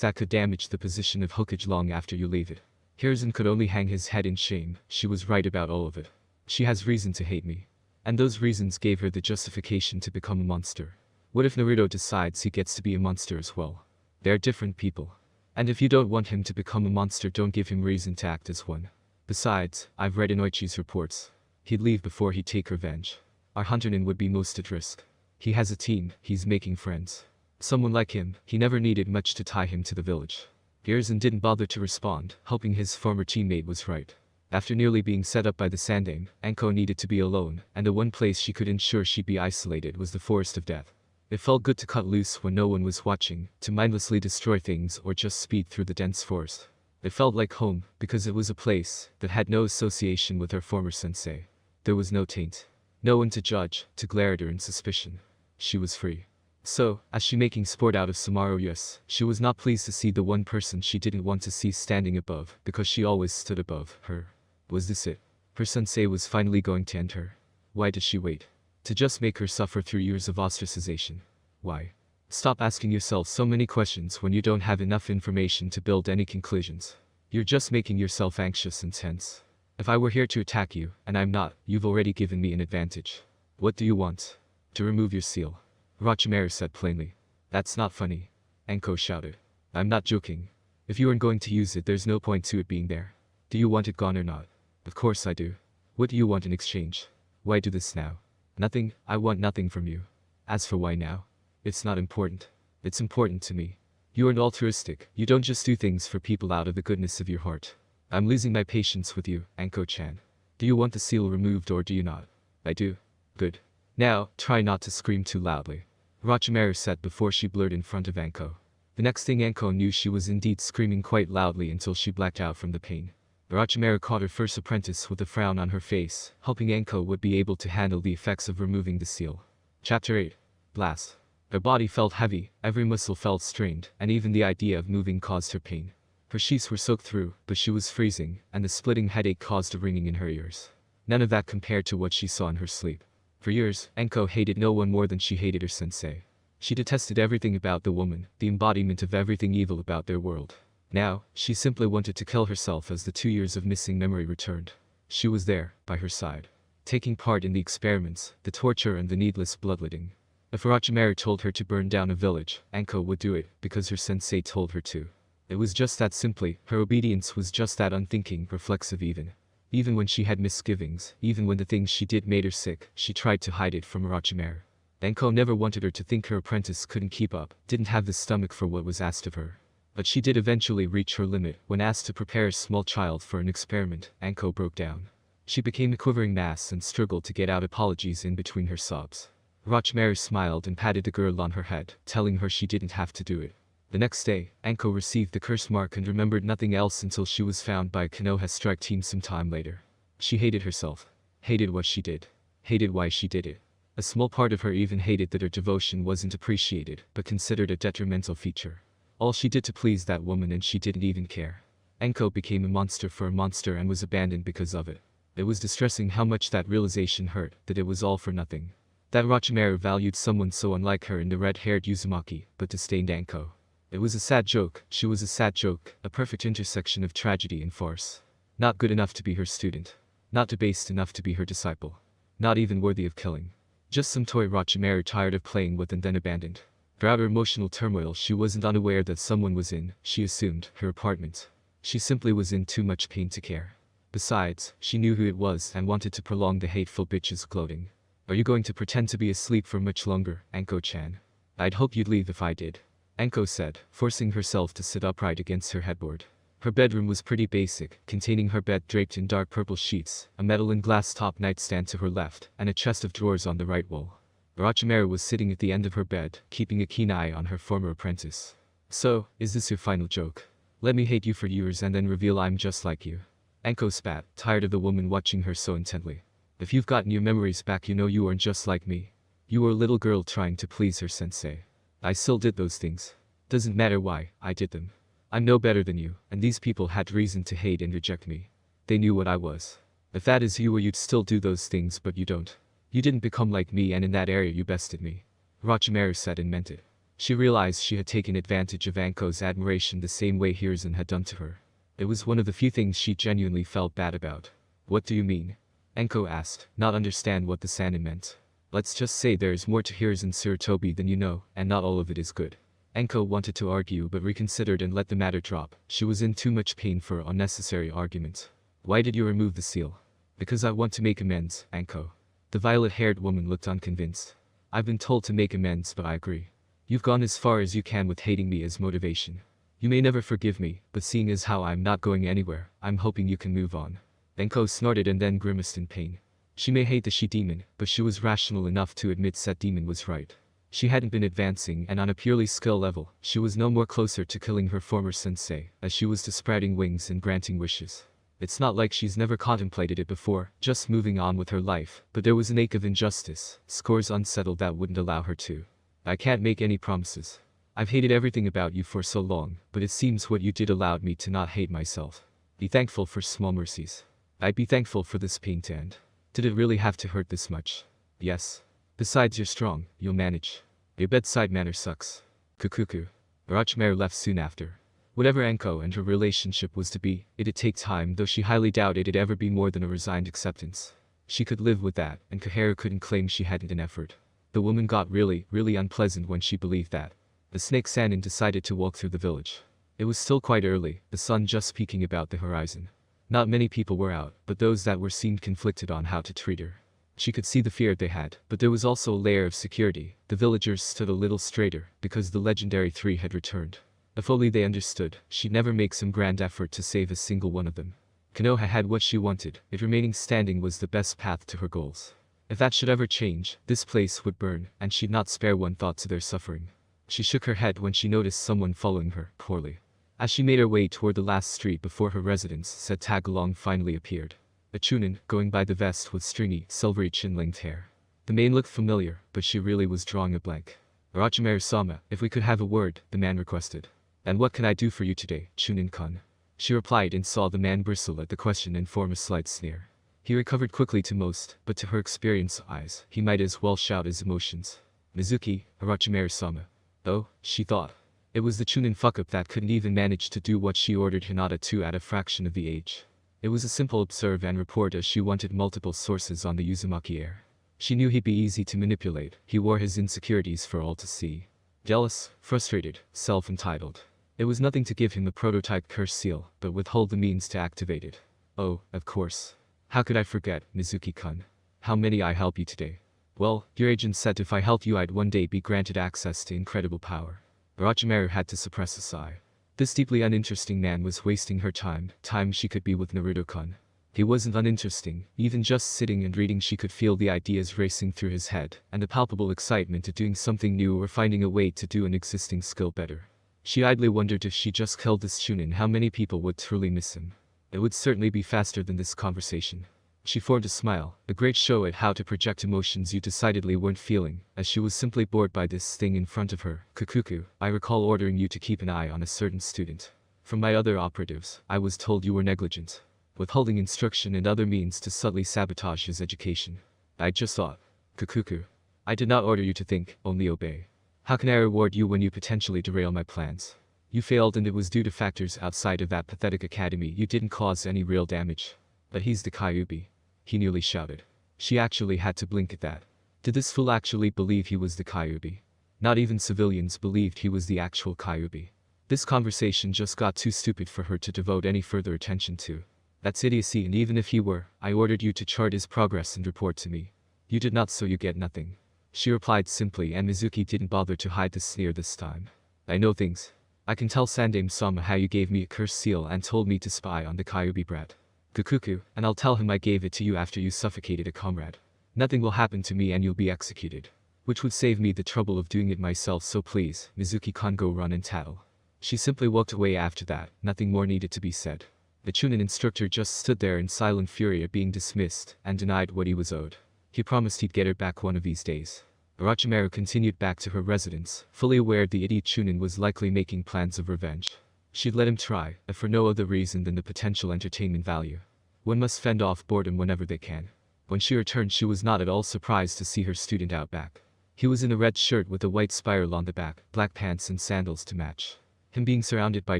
that could damage the position of Hokage long after you leave it. Hiruzen could only hang his head in shame. She was right about all of it. She has reason to hate me. And those reasons gave her the justification to become a monster. What if Naruto decides he gets to be a monster as well? They're different people. And if you don't want him to become a monster, don't give him reason to act as one. Besides, I've read Inoichi's reports. He'd leave before he'd take revenge. Our Hunternin would be most at risk. He has a team, he's making friends. Someone like him, he never needed much to tie him to the village. Hiruzen didn't bother to respond, hoping his former teammate was right. After nearly being set up by the Sandaime, Anko needed to be alone, and the one place she could ensure she'd be isolated was the Forest of Death. It felt good to cut loose when no one was watching, to mindlessly destroy things or just speed through the dense forest. It felt like home, because it was a place that had no association with her former sensei. There was no taint. No one to judge, to glare at her in suspicion. She was free. So, as she making sport out of Samaru, yes, she was not pleased to see the one person she didn't want to see standing above, because she always stood above her. Was this it? Her sensei was finally going to end her. Why did she wait? To just make her suffer through years of ostracization. Why? Stop asking yourself so many questions when you don't have enough information to build any conclusions. You're just making yourself anxious and tense. If I were here to attack you, and I'm not, you've already given me an advantage. What do you want? To remove your seal. Orochimaru said plainly. That's not funny. Anko shouted. I'm not joking. If you aren't going to use it, there's no point to it being there. Do you want it gone or not? Of course I do. What do you want in exchange? Why do this now? Nothing, I want nothing from you. As for why now? It's not important. It's important to me. You aren't altruistic, you don't just do things for people out of the goodness of your heart. I'm losing my patience with you, Anko-chan. Do you want the seal removed or do you not? I do. Good. Now, try not to scream too loudly. Orochimaru said before she blurred in front of Anko. The next thing Anko knew, she was indeed screaming quite loudly until she blacked out from the pain. Orochimaru caught her first apprentice with a frown on her face, hoping Anko would be able to handle the effects of removing the seal. Chapter 8. Blast. Her body felt heavy, every muscle felt strained, and even the idea of moving caused her pain. Her sheets were soaked through, but she was freezing, and the splitting headache caused a ringing in her ears. None of that compared to what she saw in her sleep. For years, Anko hated no one more than she hated her sensei. She detested everything about the woman, the embodiment of everything evil about their world. Now, she simply wanted to kill herself as the 2 years of missing memory returned. She was there, by her side, taking part in the experiments, the torture and the needless bloodletting. If Orochimaru told her to burn down a village, Anko would do it, because her sensei told her to. It was just that simply, her obedience was just that unthinking, reflexive even. Even when she had misgivings, even when the things she did made her sick, she tried to hide it from Orochimaru. Anko never wanted her to think her apprentice couldn't keep up, didn't have the stomach for what was asked of her. But she did eventually reach her limit. When asked to prepare a small child for an experiment, Anko broke down. She became a quivering mass and struggled to get out apologies in between her sobs. Orochimaru smiled and patted the girl on her head, telling her she didn't have to do it. The next day, Anko received the curse mark and remembered nothing else until she was found by a Konoha strike team some time later. She hated herself. Hated what she did. Hated why she did it. A small part of her even hated that her devotion wasn't appreciated, but considered a detrimental feature. All she did to please that woman, and she didn't even care. Anko became a monster for a monster and was abandoned because of it. It was distressing how much that realization hurt, that it was all for nothing. That Orochimaru valued someone so unlike her in the red-haired Uzumaki, but disdained Anko. It was a sad joke, she was a sad joke, a perfect intersection of tragedy and farce. Not good enough to be her student. Not debased enough to be her disciple. Not even worthy of killing. Just some toy Orochimaru tired of playing with and then abandoned. Throughout her emotional turmoil, she wasn't unaware that someone was in, she assumed, her apartment. She simply was in too much pain to care. Besides, she knew who it was and wanted to prolong the hateful bitch's gloating. Are you going to pretend to be asleep for much longer, Anko-chan? I'd hope you'd leave if I did. Anko said, forcing herself to sit upright against her headboard. Her bedroom was pretty basic, containing her bed draped in dark purple sheets, a metal and glass top nightstand to her left, and a chest of drawers on the right wall. Orochimaru was sitting at the end of her bed, keeping a keen eye on her former apprentice. So, is this your final joke? Let me hate you for years and then reveal I'm just like you. Anko spat, tired of the woman watching her so intently. If you've gotten your memories back, you know you aren't just like me. You were a little girl trying to please her sensei. I still did those things. Doesn't matter why, I did them. I'm no better than you, and these people had reason to hate and reject me. They knew what I was. If that is you, you'd still do those things, but you don't. You didn't become like me, and in that area you bested me. Orochimaru said and meant it. She realized she had taken advantage of Anko's admiration the same way Hiruzen had done to her. It was one of the few things she genuinely felt bad about. What do you mean? Anko asked, not understand what the Sannin meant. Let's just say there is more to Hiruzen's Sarutobi than you know, and not all of it is good. Anko wanted to argue but reconsidered and let the matter drop. She was in too much pain for unnecessary argument. Why did you remove the seal? Because I want to make amends, Anko. The violet-haired woman looked unconvinced. I've been told to make amends, but I agree. You've gone as far as you can with hating me as motivation. You may never forgive me, but seeing as how I'm not going anywhere, I'm hoping you can move on. Anko snorted and then grimaced in pain. She may hate the she-demon, but she was rational enough to admit Set Demon was right. She hadn't been advancing, and on a purely skill level, she was no more closer to killing her former sensei, as she was to sprouting wings and granting wishes. It's not like she's never contemplated it before, just moving on with her life, but there was an ache of injustice, scores unsettled that wouldn't allow her to. I can't make any promises. I've hated everything about you for so long, but it seems what you did allowed me to not hate myself. Be thankful for small mercies. I'd be thankful for this pain to end. Did it really have to hurt this much? Yes. Besides, you're strong, you'll manage. Your bedside manner sucks. Kukuku. Orochimaru left soon after. Whatever Anko and her relationship was to be, it'd take time, though she highly doubted it'd ever be more than a resigned acceptance. She could live with that, and Koharu couldn't claim she hadn't an effort. The woman got really unpleasant when she believed that. The snake Sannin decided to walk through the village. It was still quite early, the sun just peeking about the horizon. Not many people were out, but those that were seemed conflicted on how to treat her. She could see the fear they had, but there was also a layer of security. The villagers stood a little straighter, because the legendary three had returned. If only they understood, she'd never make some grand effort to save a single one of them. Konoha had what she wanted, if remaining standing was the best path to her goals. If that should ever change, this place would burn, and she'd not spare one thought to their suffering. She shook her head when she noticed someone following her, poorly. As she made her way toward the last street before her residence, said Tagalong finally appeared. A chunin, going by the vest with stringy, silvery chin-length hair. The man looked familiar, but she really was drawing a blank. Orochimaru-sama, if we could have a word, the man requested. And what can I do for you today, Chunin-kun? She replied and saw the man bristle at the question and form a slight sneer. He recovered quickly to most, but to her experienced eyes, he might as well shout his emotions. Mizuki, Orochimaru-sama. Oh, she thought. It was the Chunin fuck-up that couldn't even manage to do what she ordered Hinata to at a fraction of the age. It was a simple observe and report, as she wanted multiple sources on the Uzumaki heir. She knew he'd be easy to manipulate. He wore his insecurities for all to see. Jealous, frustrated, self-entitled. It was nothing to give him the prototype curse seal, but withhold the means to activate it. Oh, of course. How could I forget, Mizuki-kun? How may I help you today? Well, your agent said if I helped you I'd one day be granted access to incredible power. Orochimaru had to suppress a sigh. This deeply uninteresting man was wasting her time she could be with Naruto-kun. He wasn't uninteresting, even just sitting and reading she could feel the ideas racing through his head, and a palpable excitement at doing something new or finding a way to do an existing skill better. She idly wondered if she just killed this Chunin how many people would truly miss him. It would certainly be faster than this conversation. She formed a smile, a great show at how to project emotions you decidedly weren't feeling, as she was simply bored by this thing in front of her. Kukuku, I recall ordering you to keep an eye on a certain student. From my other operatives, I was told you were negligent, withholding instruction and other means to subtly sabotage his education. I just thought. Kukuku. I did not order you to think, only obey. How can I reward you when you potentially derail my plans? You failed, and it was due to factors outside of that pathetic academy. You didn't cause any real damage. But he's the Kyuubi. He nearly shouted. She actually had to blink at that. Did this fool actually believe he was the Kyuubi? Not even civilians believed he was the actual Kyuubi. This conversation just got too stupid for her to devote any further attention to. That's idiocy, and even if he were, I ordered you to chart his progress and report to me. You did not, so you get nothing. She replied simply, and Mizuki didn't bother to hide the sneer this time. I know things. I can tell Sandaime-sama how you gave me a cursed seal and told me to spy on the Kyuubi brat. Kukuku, and I'll tell him I gave it to you after you suffocated a comrade. Nothing will happen to me and you'll be executed. Which would save me the trouble of doing it myself, so please, Mizuki-kun, go run and tattle. She simply walked away after that, nothing more needed to be said. The Chunin instructor just stood there in silent fury at being dismissed, and denied what he was owed. He promised he'd get her back one of these days. Orochimaru continued back to her residence, fully aware the idiot Chunin was likely making plans of revenge. She'd let him try, if for no other reason than the potential entertainment value. One must fend off boredom whenever they can. When she returned, she was not at all surprised to see her student out back. He was in a red shirt with a white spiral on the back, black pants and sandals to match. Him being surrounded by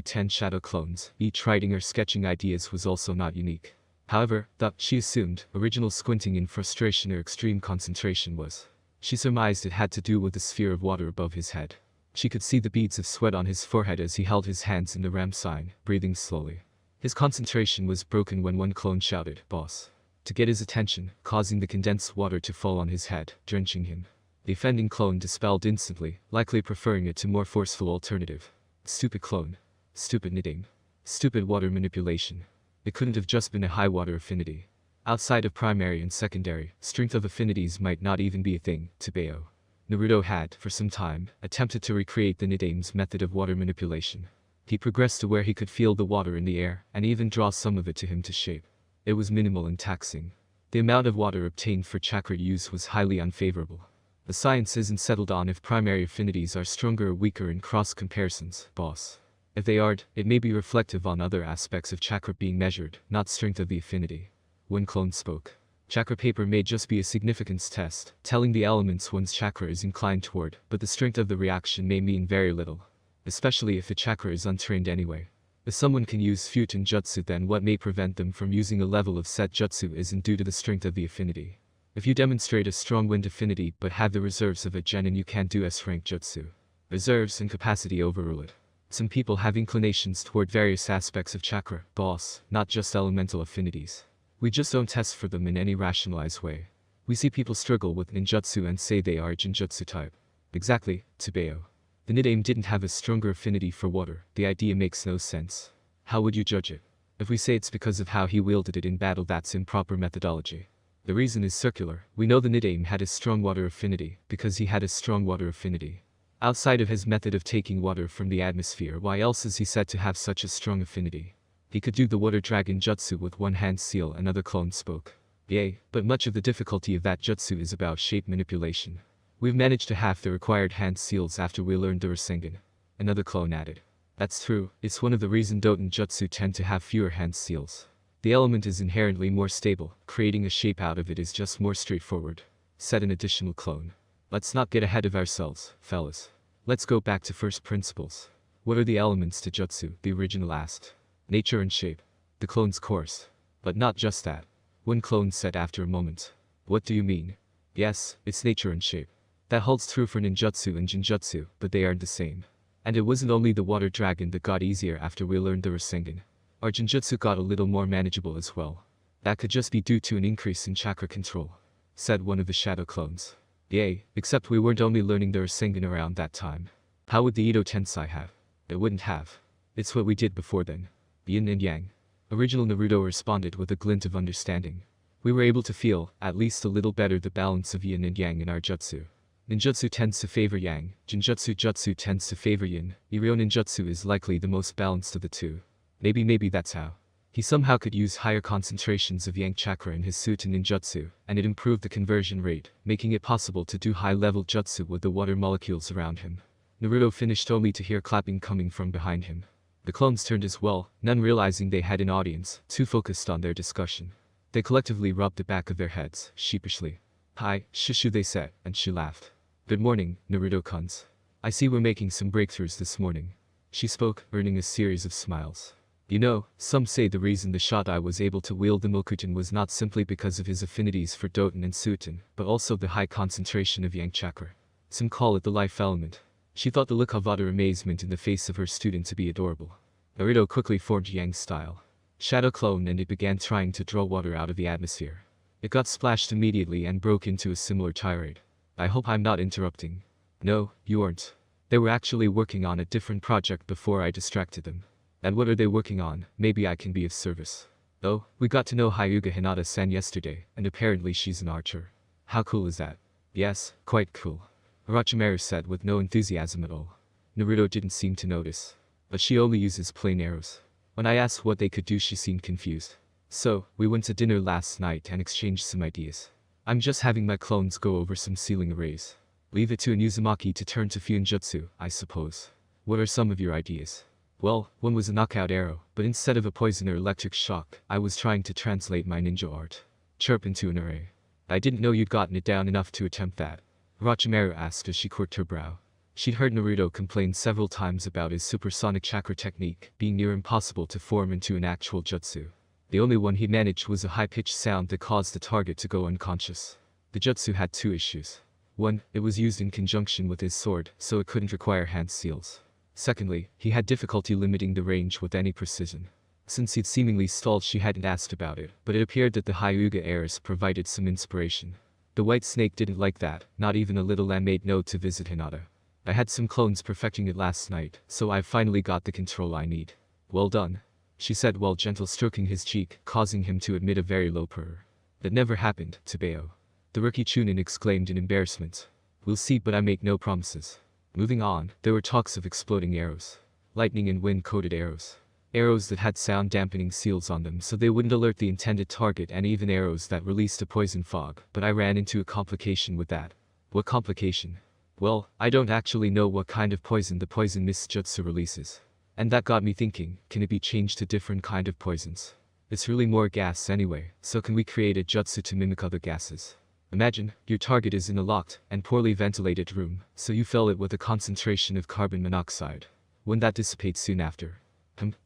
10 shadow clones, each writing or sketching ideas, was also not unique. However, she assumed, original squinting in frustration or extreme concentration was. She surmised it had to do with the sphere of water above his head. She could see the beads of sweat on his forehead as he held his hands in the ram sign, breathing slowly. His concentration was broken when one clone shouted, "Boss," to get his attention, causing the condensed water to fall on his head, drenching him. The offending clone dispelled instantly, likely preferring it to more forceful alternative. Stupid clone. Stupid knitting. Stupid water manipulation. It couldn't have just been a high water affinity. Outside of primary and secondary, strength of affinities might not even be a thing to Bayo. Naruto had, for some time, attempted to recreate the Nidame's method of water manipulation. He progressed to where he could feel the water in the air, and even draw some of it to him to shape. It was minimal and taxing. The amount of water obtained for chakra use was highly unfavorable. The science isn't settled on if primary affinities are stronger or weaker in cross comparisons, boss. If they aren't, it may be reflective on other aspects of chakra being measured, not strength of the affinity. One clone spoke. Chakra paper may just be a significance test, telling the elements one's chakra is inclined toward, but the strength of the reaction may mean very little. Especially if a chakra is untrained anyway. If someone can use Futen Jutsu, then what may prevent them from using a level of set jutsu isn't due to the strength of the affinity. If you demonstrate a strong wind affinity but have the reserves of a genin, you can't do S-rank jutsu. Reserves and capacity overrule it. Some people have inclinations toward various aspects of chakra, boss, not just elemental affinities. We just don't test for them in any rationalized way. We see people struggle with ninjutsu and say they are a genjutsu type. Exactly, Tsubeyo. The Nidame didn't have a stronger affinity for water. The idea makes no sense. How would you judge it? If we say it's because of how he wielded it in battle, that's improper methodology. The reason is circular. We know the Nidame had a strong water affinity, because he had a strong water affinity. Outside of his method of taking water from the atmosphere, why else is he said to have such a strong affinity? He could do the water dragon jutsu with one hand seal, another clone spoke. Yay, but much of the difficulty of that jutsu is about shape manipulation. We've managed to have the required hand seals after we learned the Rasengan. Another clone added. That's true, it's one of the reasons Doten jutsu tend to have fewer hand seals. The element is inherently more stable, creating a shape out of it is just more straightforward, said an additional clone. Let's not get ahead of ourselves, fellas. Let's go back to first principles. What are the elements to jutsu? The original asked. Nature and shape. The clone's course. But not just that. One clone said after a moment. What do you mean? Yes, it's nature and shape. That holds true for ninjutsu and genjutsu, but they aren't the same. And it wasn't only the water dragon that got easier after we learned the Rasengan. Our genjutsu got a little more manageable as well. That could just be due to an increase in chakra control, said one of the shadow clones. Yay, except we weren't only learning the Rasengan around that time. How would the Edo Tensei have? It wouldn't have. It's what we did before then. Yin and Yang. Original Naruto responded with a glint of understanding. We were able to feel, at least a little better, the balance of Yin and Yang in our jutsu. Ninjutsu tends to favor Yang, jutsu tends to favor Yin. Iryo ninjutsu is likely the most balanced of the two. Maybe that's how. He somehow could use higher concentrations of Yang chakra in his suit and ninjutsu, and it improved the conversion rate, making it possible to do high-level jutsu with the water molecules around him. Naruto finished only to hear clapping coming from behind him. The clones turned as well, none realizing they had an audience, too focused on their discussion. They collectively rubbed the back of their heads, sheepishly. Hi, Shishu, they said, and she laughed. Good morning, Naruto-kuns. I see we're making some breakthroughs this morning. She spoke, earning a series of smiles. You know, some say the reason the Shadai was able to wield the Mokuton was not simply because of his affinities for Doten and Suten, but also the high concentration of Yang chakra. Some call it the life element. She thought the look of utter amazement in the face of her student to be adorable. Naruto quickly formed Yang's style. Shadow clone, and it began trying to draw water out of the atmosphere. It got splashed immediately and broke into a similar tirade. I hope I'm not interrupting. No, you aren't. They were actually working on a different project before I distracted them. And what are they working on? Maybe I can be of service. Oh, we got to know Hyuga Hinata-san yesterday, and apparently she's an archer. How cool is that? Yes, quite cool. Orochimaru said with no enthusiasm at all. Naruto didn't seem to notice. But she only uses plain arrows. When I asked what they could do, she seemed confused. So, we went to dinner last night and exchanged some ideas. I'm just having my clones go over some ceiling arrays. Leave it to an Uzumaki to turn to Fuinjutsu, I suppose. What are some of your ideas? Well, one was a knockout arrow, but instead of a poison or electric shock, I was trying to translate my ninja art. Chirp into an array. I didn't know you'd gotten it down enough to attempt that. Orochimaru asked as she quirked her brow. She'd heard Naruto complain several times about his supersonic chakra technique being near impossible to form into an actual jutsu. The only one he managed was a high-pitched sound that caused the target to go unconscious. The jutsu had two issues. One, it was used in conjunction with his sword, so it couldn't require hand seals. Secondly, he had difficulty limiting the range with any precision. Since he'd seemingly stalled, she hadn't asked about it, but it appeared that the Hyuga heirs provided some inspiration. The white snake didn't like that, not even a little, and made note to visit Hinata. I had some clones perfecting it last night, so I've finally got the control I need. Well done, she said while gentle stroking his cheek, causing him to emit a very low purr. That never happened, Tabeo. The rookie Chunin exclaimed in embarrassment. We'll see, but I make no promises. Moving on, there were talks of exploding arrows. Lightning and wind-coated arrows. Arrows that had sound-dampening seals on them so they wouldn't alert the intended target, and even arrows that released a poison fog, but I ran into a complication with that. What complication? Well, I don't actually know what kind of poison the poison mist jutsu releases. And that got me thinking, can it be changed to different kind of poisons? It's really more gas anyway, so can we create a jutsu to mimic other gases? Imagine, your target is in a locked and poorly ventilated room, so you fill it with a concentration of carbon monoxide. Wouldn't that dissipate soon after?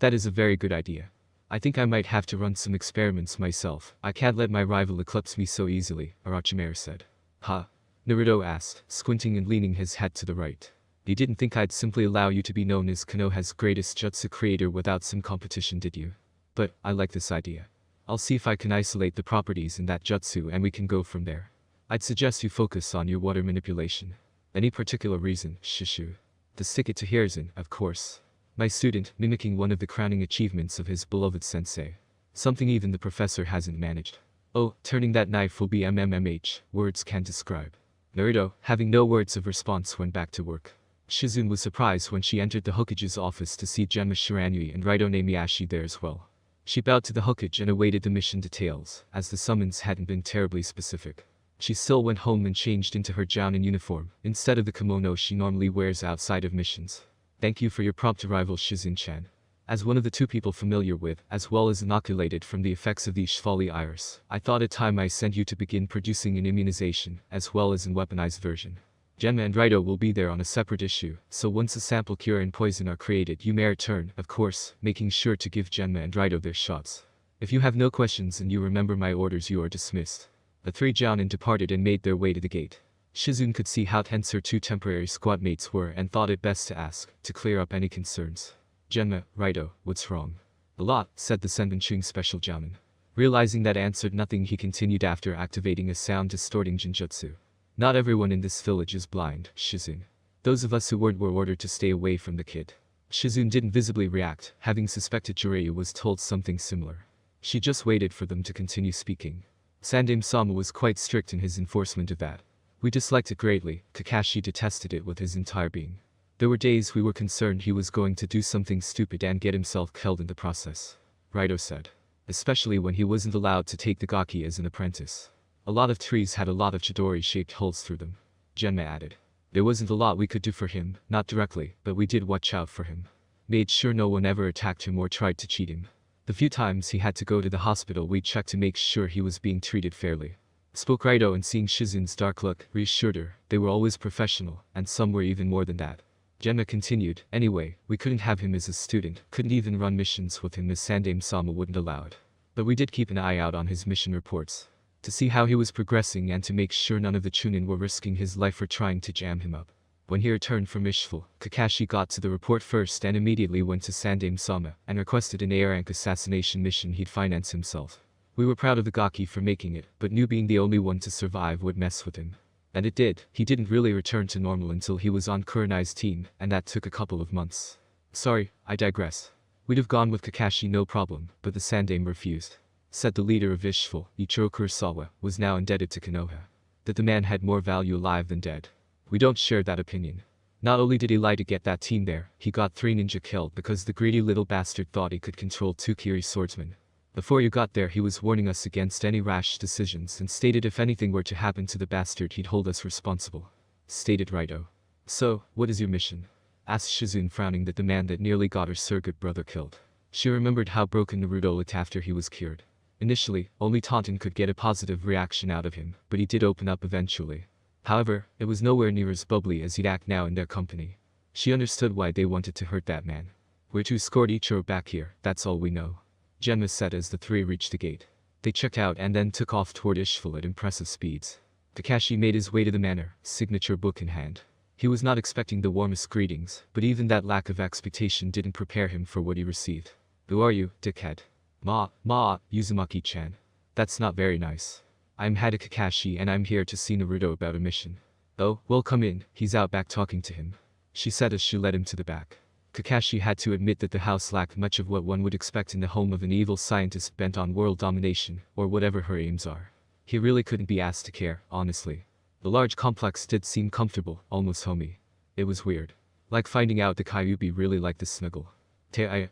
That is a very good idea. I think I might have to run some experiments myself. I can't let my rival eclipse me so easily, Orochimaru said. Huh? Naruto asked, squinting and leaning his head to the right. You didn't think I'd simply allow you to be known as Konoha's greatest jutsu creator without some competition, did you? But, I like this idea. I'll see if I can isolate the properties in that jutsu and we can go from there. I'd suggest you focus on your water manipulation. Any particular reason, Shishu? To stick it to Hiruzen, of course. My student, mimicking one of the crowning achievements of his beloved sensei. Something even the professor hasn't managed. Oh, turning that knife will be MMMH, words can't describe. Naruto, having no words of response, went back to work. Shizune was surprised when she entered the Hokage's office to see Genma Shiranui and Raito Namiyashi there as well. She bowed to the Hokage and awaited the mission details, as the summons hadn't been terribly specific. She still went home and changed into her jounin uniform, instead of the kimono she normally wears outside of missions. Thank you for your prompt arrival, Shizune-chan. As one of the two people familiar with, as well as inoculated from the effects of the Ishvali iris, I thought it time I sent you to begin producing an immunization, as well as an weaponized version. Genma and Raito will be there on a separate issue, so once a sample cure and poison are created you may return, of course, making sure to give Genma and Raito their shots. If you have no questions and you remember my orders, you are dismissed. The three jounin departed and made their way to the gate. Shizune could see how tense her two temporary squad mates were and thought it best to ask, to clear up any concerns. Genma, Raito, what's wrong? A lot, said the Senbonchung special jounin. Realizing that answered nothing, he continued after activating a sound-distorting genjutsu. Not everyone in this village is blind, Shizune. Those of us who weren't were ordered to stay away from the kid. Shizune didn't visibly react, having suspected Jiraiya was told something similar. She just waited for them to continue speaking. Sandaime-sama was quite strict in his enforcement of that. We disliked it greatly, Kakashi detested it with his entire being. There were days we were concerned he was going to do something stupid and get himself killed in the process. Raito said. Especially when he wasn't allowed to take the gaki as an apprentice. A lot of trees had a lot of Chidori-shaped holes through them. Genma added. There wasn't a lot we could do for him, not directly, but we did watch out for him. Made sure no one ever attacked him or tried to cheat him. The few times he had to go to the hospital we checked to make sure he was being treated fairly. Spoke Raito, and seeing Shizune's dark look reassured her. They were always professional, and some were even more than that. Genma continued, anyway, we couldn't have him as a student, couldn't even run missions with him as Sandaime-sama wouldn't allow it. But we did keep an eye out on his mission reports. To see how he was progressing and to make sure none of the Chunin were risking his life for trying to jam him up. When he returned from Ishville, Kakashi got to the report first and immediately went to Sandaime-sama and requested an A-rank assassination mission he'd finance himself. We were proud of the gaki for making it, but knew being the only one to survive would mess with him. And it did. He didn't really return to normal until he was on Kurenai's team, and that took a couple of months. Sorry, I digress. We'd have gone with Kakashi no problem, but the Sandaime refused. Said the leader of Ishville, Ichiro Kurosawa, was now indebted to Konoha. That the man had more value alive than dead. We don't share that opinion. Not only did he lie to get that team there, he got 3 ninja killed because the greedy little bastard thought he could control 2 Kiri swordsmen. Before you got there he was warning us against any rash decisions and stated if anything were to happen to the bastard he'd hold us responsible. Stated Raito. So, what is your mission? Asked Shizune, frowning at the man that nearly got her surrogate brother killed. She remembered how broken Naruto looked after he was cured. Initially, only Taunton could get a positive reaction out of him, but he did open up eventually. However, it was nowhere near as bubbly as he'd act now in their company. She understood why they wanted to hurt that man. "We're to escort Ichiro back here, that's all we know," Genma said as the three reached the gate. They checked out and then took off toward Ishville at impressive speeds. Kakashi made his way to the manor, signature book in hand. He was not expecting the warmest greetings, but even that lack of expectation didn't prepare him for what he received. "Who are you, dickhead?" Uzumaki-chan. "That's not very nice. I'm Hada Kakashi and I'm here to see Naruto about a mission." "Oh, well come in, he's out back talking to him," she said as she led him to the back. Kakashi had to admit that the house lacked much of what one would expect in the home of an evil scientist bent on world domination, or whatever her aims are. He really couldn't be asked to care, honestly. The large complex did seem comfortable, almost homey. It was weird. Like finding out the Kyuubi really liked the snuggle.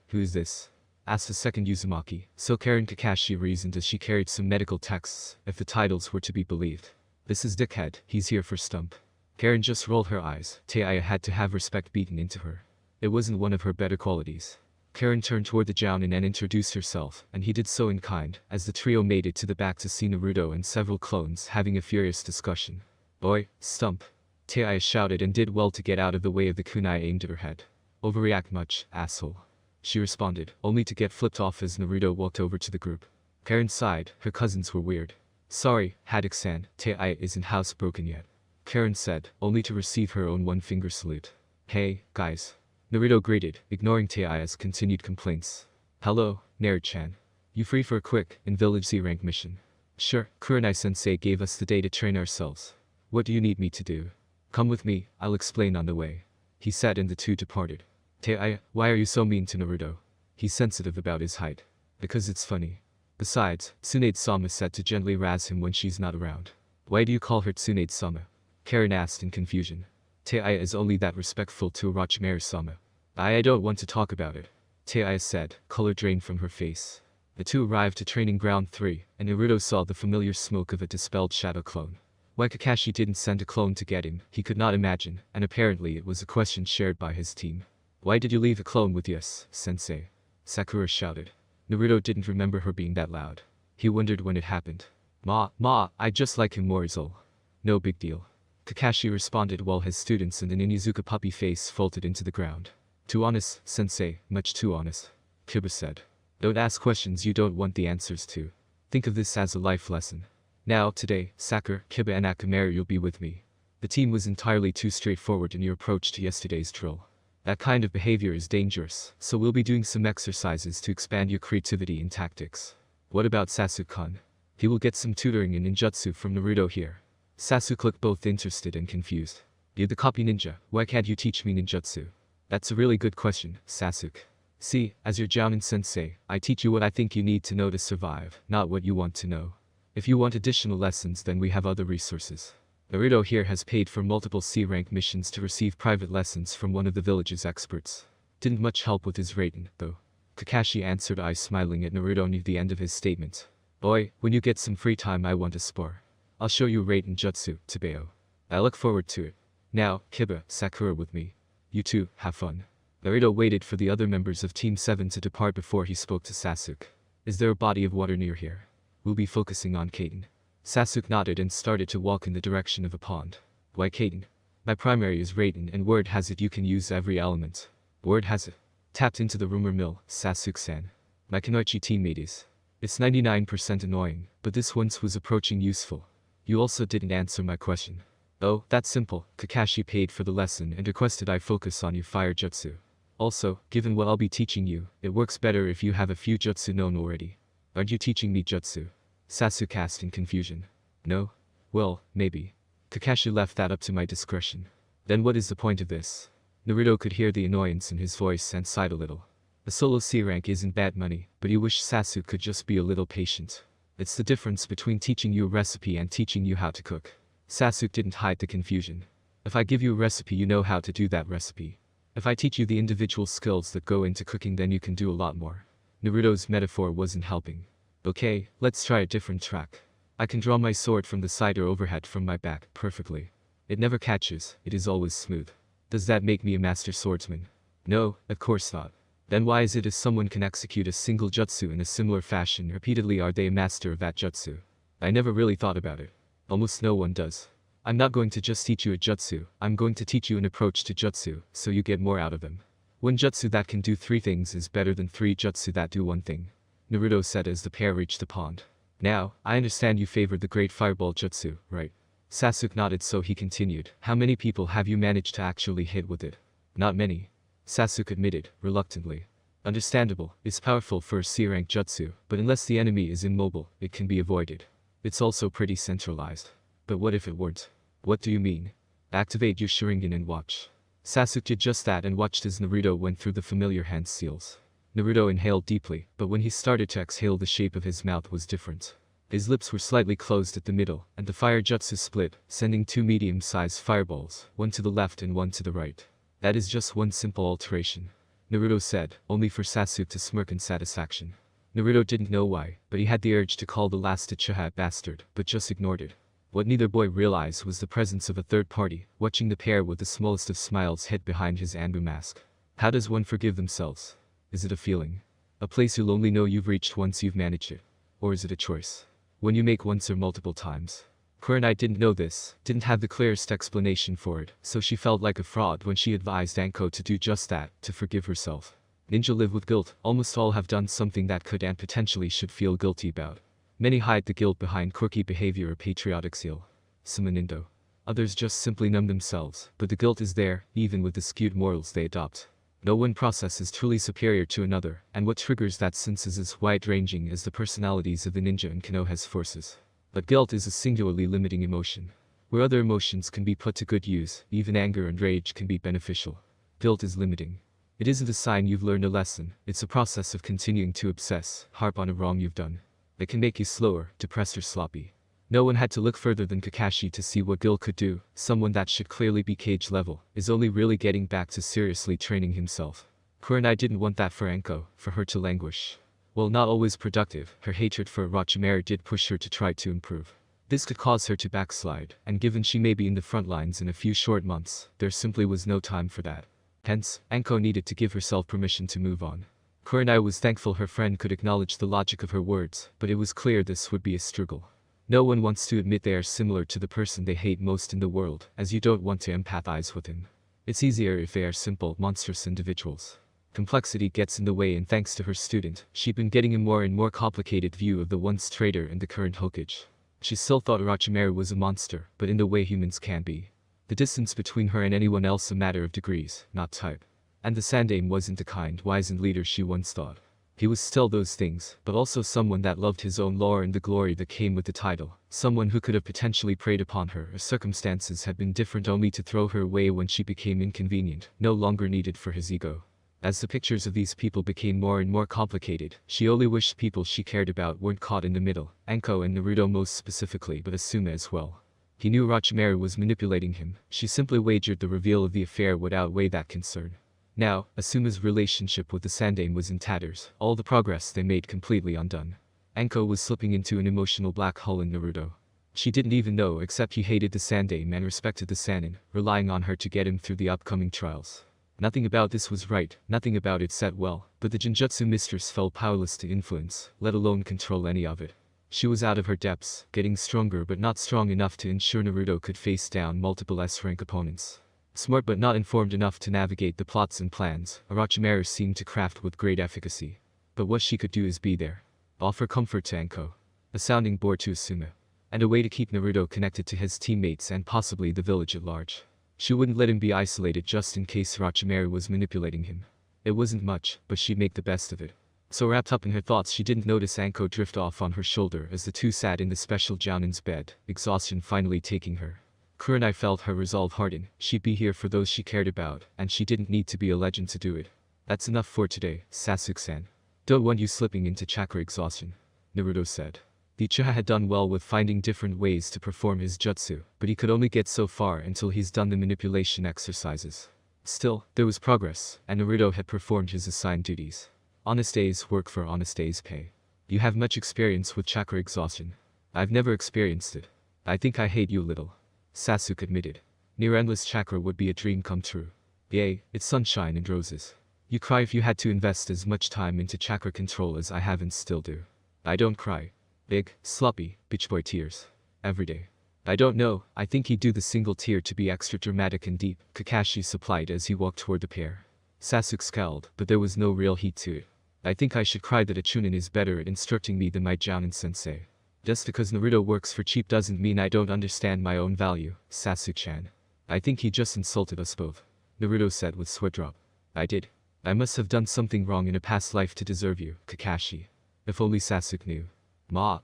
Who's this?" asked the second Uzumaki, so Karen Kakashi reasoned as she carried some medical texts, if the titles were to be believed. "This is Dickhead, he's here for Stump." Karen just rolled her eyes. Taya had to have respect beaten into her. It wasn't one of her better qualities. Karen turned toward the Jounin and introduced herself, and he did so in kind, as the trio made it to the back to see Naruto and several clones having a furious discussion. "Boy, Stump," Taya shouted and did well to get out of the way of the kunai aimed at her head. "Overreact much, asshole," she responded, only to get flipped off as Naruto walked over to the group. Karen sighed, her cousins were weird. "Sorry, Haddock-san, Taya isn't housebroken yet," Karen said, only to receive her own one-finger salute. "Hey, guys," Naruto greeted, ignoring Taya's continued complaints. "Hello, Naruto-chan. You free for a quick, in-village Z-rank mission?" "Sure, Kurenai-sensei gave us the day to train ourselves. What do you need me to do?" "Come with me, I'll explain on the way," he said and the two departed. "Taya, why are you so mean to Naruto? He's sensitive about his height." "Because it's funny. Besides, Tsunade-sama said to gently razz him when she's not around." "Why do you call her Tsunade-sama?" Karen asked in confusion. "Taya is only that respectful to Orochimaru-sama." I don't want to talk about it," Taya said, color drained from her face. The two arrived to Training Ground 3, and Naruto saw the familiar smoke of a dispelled shadow clone. Why Kakashi didn't send a clone to get him, he could not imagine, and apparently it was a question shared by his team. "Why did you leave a clone with us, sensei?" Sakura shouted. Naruto didn't remember her being that loud. He wondered when it happened. I just like him more is all. No big deal," Kakashi responded while his students and an Inizuka puppy face folded into the ground. "Too honest, sensei, much too honest," Kiba said. "Don't ask questions you don't want the answers to. Think of this as a life lesson. Now, today, Sakura, Kiba and Akamaru you'll be with me. The team was entirely too straightforward in your approach to yesterday's drill. That kind of behavior is dangerous, so we'll be doing some exercises to expand your creativity and tactics. What about Sasuke-kun? He will get some tutoring in ninjutsu from Naruto here." Sasuke looked both interested and confused. "You're the copy ninja, why can't you teach me ninjutsu?" "That's a really good question, Sasuke. See, as your Jounin sensei, I teach you what I think you need to know to survive, not what you want to know. If you want additional lessons then we have other resources." Naruto here has paid for multiple C-rank missions to receive private lessons from one of the village's experts. Didn't much help with his rating, though. Kakashi answered, eyes smiling at Naruto near the end of his statement. "Boy, when you get some free time I want to spar. I'll show you Raiden Jutsu, Tebeo. I look forward to it. Now, Kiba, Sakura with me. You two, have fun." Naruto waited for the other members of Team 7 to depart before he spoke to Sasuke. "Is there a body of water near here? We'll be focusing on Kaden." Sasuke nodded and started to walk in the direction of a pond. "Why Kaden?" "My primary is Raiden and word has it you can use every element." "Word has it?" "Tapped into the rumor mill, Sasuke-san. My Kanoichi teammate is. It's 99% annoying, but this once was approaching useful." "You also didn't answer my question." "Oh, that's simple. Kakashi paid for the lesson and requested I focus on your fire jutsu. Also, given what I'll be teaching you, it works better if you have a few jutsu known already." "Aren't you teaching me jutsu?" Sasuke asked in confusion. "No? Well, maybe. Kakashi left that up to my discretion." "Then what is the point of this?" Naruto could hear the annoyance in his voice and sighed a little. The solo C rank isn't bad money, but he wished Sasuke could just be a little patient. It's the difference between teaching you a recipe and teaching you how to cook. Sasuke didn't hide the confusion. "If I give you a recipe you know how to do that recipe. If I teach you the individual skills that go into cooking then you can do a lot more." Naruto's metaphor wasn't helping. "Okay, let's try a different track. I can draw my sword from the side or overhead from my back, perfectly. It never catches, it is always smooth. Does that make me a master swordsman?" "No, of course not. Then why is it if someone can execute a single jutsu in a similar fashion repeatedly are they a master of that jutsu? I never really thought about it. Almost no one does. I'm not going to just teach you a jutsu, I'm going to teach you an approach to jutsu, so you get more out of them. One jutsu that can do 3 things is better than 3 jutsu that do 1 thing, Naruto said as the pair reached the pond. Now, I understand you favored the Great Fireball Jutsu, right? Sasuke nodded so he continued, how many people have you managed to actually hit with it? Not many. Sasuke admitted, reluctantly. Understandable, it's powerful for a C-rank jutsu, but unless the enemy is immobile, it can be avoided. It's also pretty centralized. But what if it weren't? What do you mean? Activate your Sharingan and watch. Sasuke did just that and watched as Naruto went through the familiar hand seals. Naruto inhaled deeply, but when he started to exhale the shape of his mouth was different. His lips were slightly closed at the middle, and the fire jutsu split, sending 2 medium-sized fireballs, one to the left and one to the right. That is just one simple alteration, Naruto said, only for Sasuke to smirk in satisfaction. Naruto didn't know why, but he had the urge to call the last Uchiha a bastard, but just ignored it. What neither boy realized was the presence of a third party, watching the pair with the smallest of smiles hid behind his Anbu mask. How does one forgive themselves? Is it a feeling? A place you'll only know you've reached once you've managed it? Or is it a choice? When you make once or multiple times? Kurenai didn't know this, didn't have the clearest explanation for it, so she felt like a fraud when she advised Anko to do just that, to forgive herself. Ninja live with guilt, almost all have done something that could and potentially should feel guilty about. Many hide the guilt behind quirky behavior or patriotic zeal. Some Nindo. Others just simply numb themselves, but the guilt is there, even with the skewed morals they adopt. No one process is truly superior to another, and what triggers that sense is as wide-ranging as the personalities of the ninja and Konoha's forces. But guilt is a singularly limiting emotion. Where other emotions can be put to good use, even anger and rage can be beneficial. Guilt is limiting. It isn't a sign you've learned a lesson, it's a process of continuing to obsess, harp on a wrong you've done. It can make you slower, depressed or sloppy. No one had to look further than Kakashi to see what guilt could do. Someone that should clearly be cage level, is only really getting back to seriously training himself. Kurenai didn't want that for Anko, for her to languish. While not always productive, her hatred for Orochimaru did push her to try to improve. This could cause her to backslide, and given she may be in the front lines in a few short months, there simply was no time for that. Hence, Anko needed to give herself permission to move on. Kurenai was thankful her friend could acknowledge the logic of her words, but it was clear this would be a struggle. No one wants to admit they are similar to the person they hate most in the world, as you don't want to empathize with him. It's easier if they are simple, monstrous individuals. Complexity gets in the way, and thanks to her student, she'd been getting a more and more complicated view of the once traitor and the current Hokage. She still thought Orochimaru was a monster, but in the way humans can be. The distance between her and anyone else a matter of degrees, not type. And the Sandaime wasn't the kind, wizened leader she once thought. He was still those things, but also someone that loved his own lore and the glory that came with the title. Someone who could have potentially preyed upon her if circumstances had been different, only to throw her away when she became inconvenient, no longer needed for his ego. As the pictures of these people became more and more complicated, she only wished people she cared about weren't caught in the middle, Anko and Naruto most specifically, but Asuma as well. He knew Orochimaru was manipulating him, she simply wagered the reveal of the affair would outweigh that concern. Now, Asuma's relationship with the Sandaime was in tatters, all the progress they made completely undone. Anko was slipping into an emotional black hole in Naruto. She didn't even know, except he hated the Sandaime and respected the Sannin, relying on her to get him through the upcoming trials. Nothing about this was right, nothing about it set well, but the Genjutsu mistress felt powerless to influence, let alone control any of it. She was out of her depths, getting stronger but not strong enough to ensure Naruto could face down multiple S-rank opponents. Smart but not informed enough to navigate the plots and plans, Orochimaru seemed to craft with great efficacy. But what she could do is be there. Offer comfort to Anko. A sounding board to Asuma. And a way to keep Naruto connected to his teammates and possibly the village at large. She wouldn't let him be isolated just in case Orochimaru was manipulating him. It wasn't much, but she'd make the best of it. So wrapped up in her thoughts, she didn't notice Anko drift off on her shoulder as the two sat in the special Jounin's bed, exhaustion finally taking her. Kurenai felt her resolve harden. She'd be here for those she cared about, and she didn't need to be a legend to do it. That's enough for today, Sasuke-san. Don't want you slipping into chakra exhaustion, Naruto said. The Uchiha had done well with finding different ways to perform his jutsu, but he could only get so far until he's done the manipulation exercises. Still, there was progress, and Naruto had performed his assigned duties. Honest day's work for honest day's pay. You have much experience with chakra exhaustion. I've never experienced it. I think I hate you a little, Sasuke admitted. Near endless chakra would be a dream come true. Yay, it's sunshine and roses. You cry if you had to invest as much time into chakra control as I have and still do. I don't cry. Big, sloppy, bitch boy tears. Every day. I don't know, I think he'd do the single tear to be extra dramatic and deep, Kakashi supplied as he walked toward the pair. Sasuke scowled, but there was no real heat to it. I think I should cry that a Chunin is better at instructing me than my Jounin sensei. Just because Naruto works for cheap doesn't mean I don't understand my own value, Sasuke-chan. I think he just insulted us both. Naruto said with sweat drop. I did. I must have done something wrong in a past life to deserve you, Kakashi. If only Sasuke knew. Ma,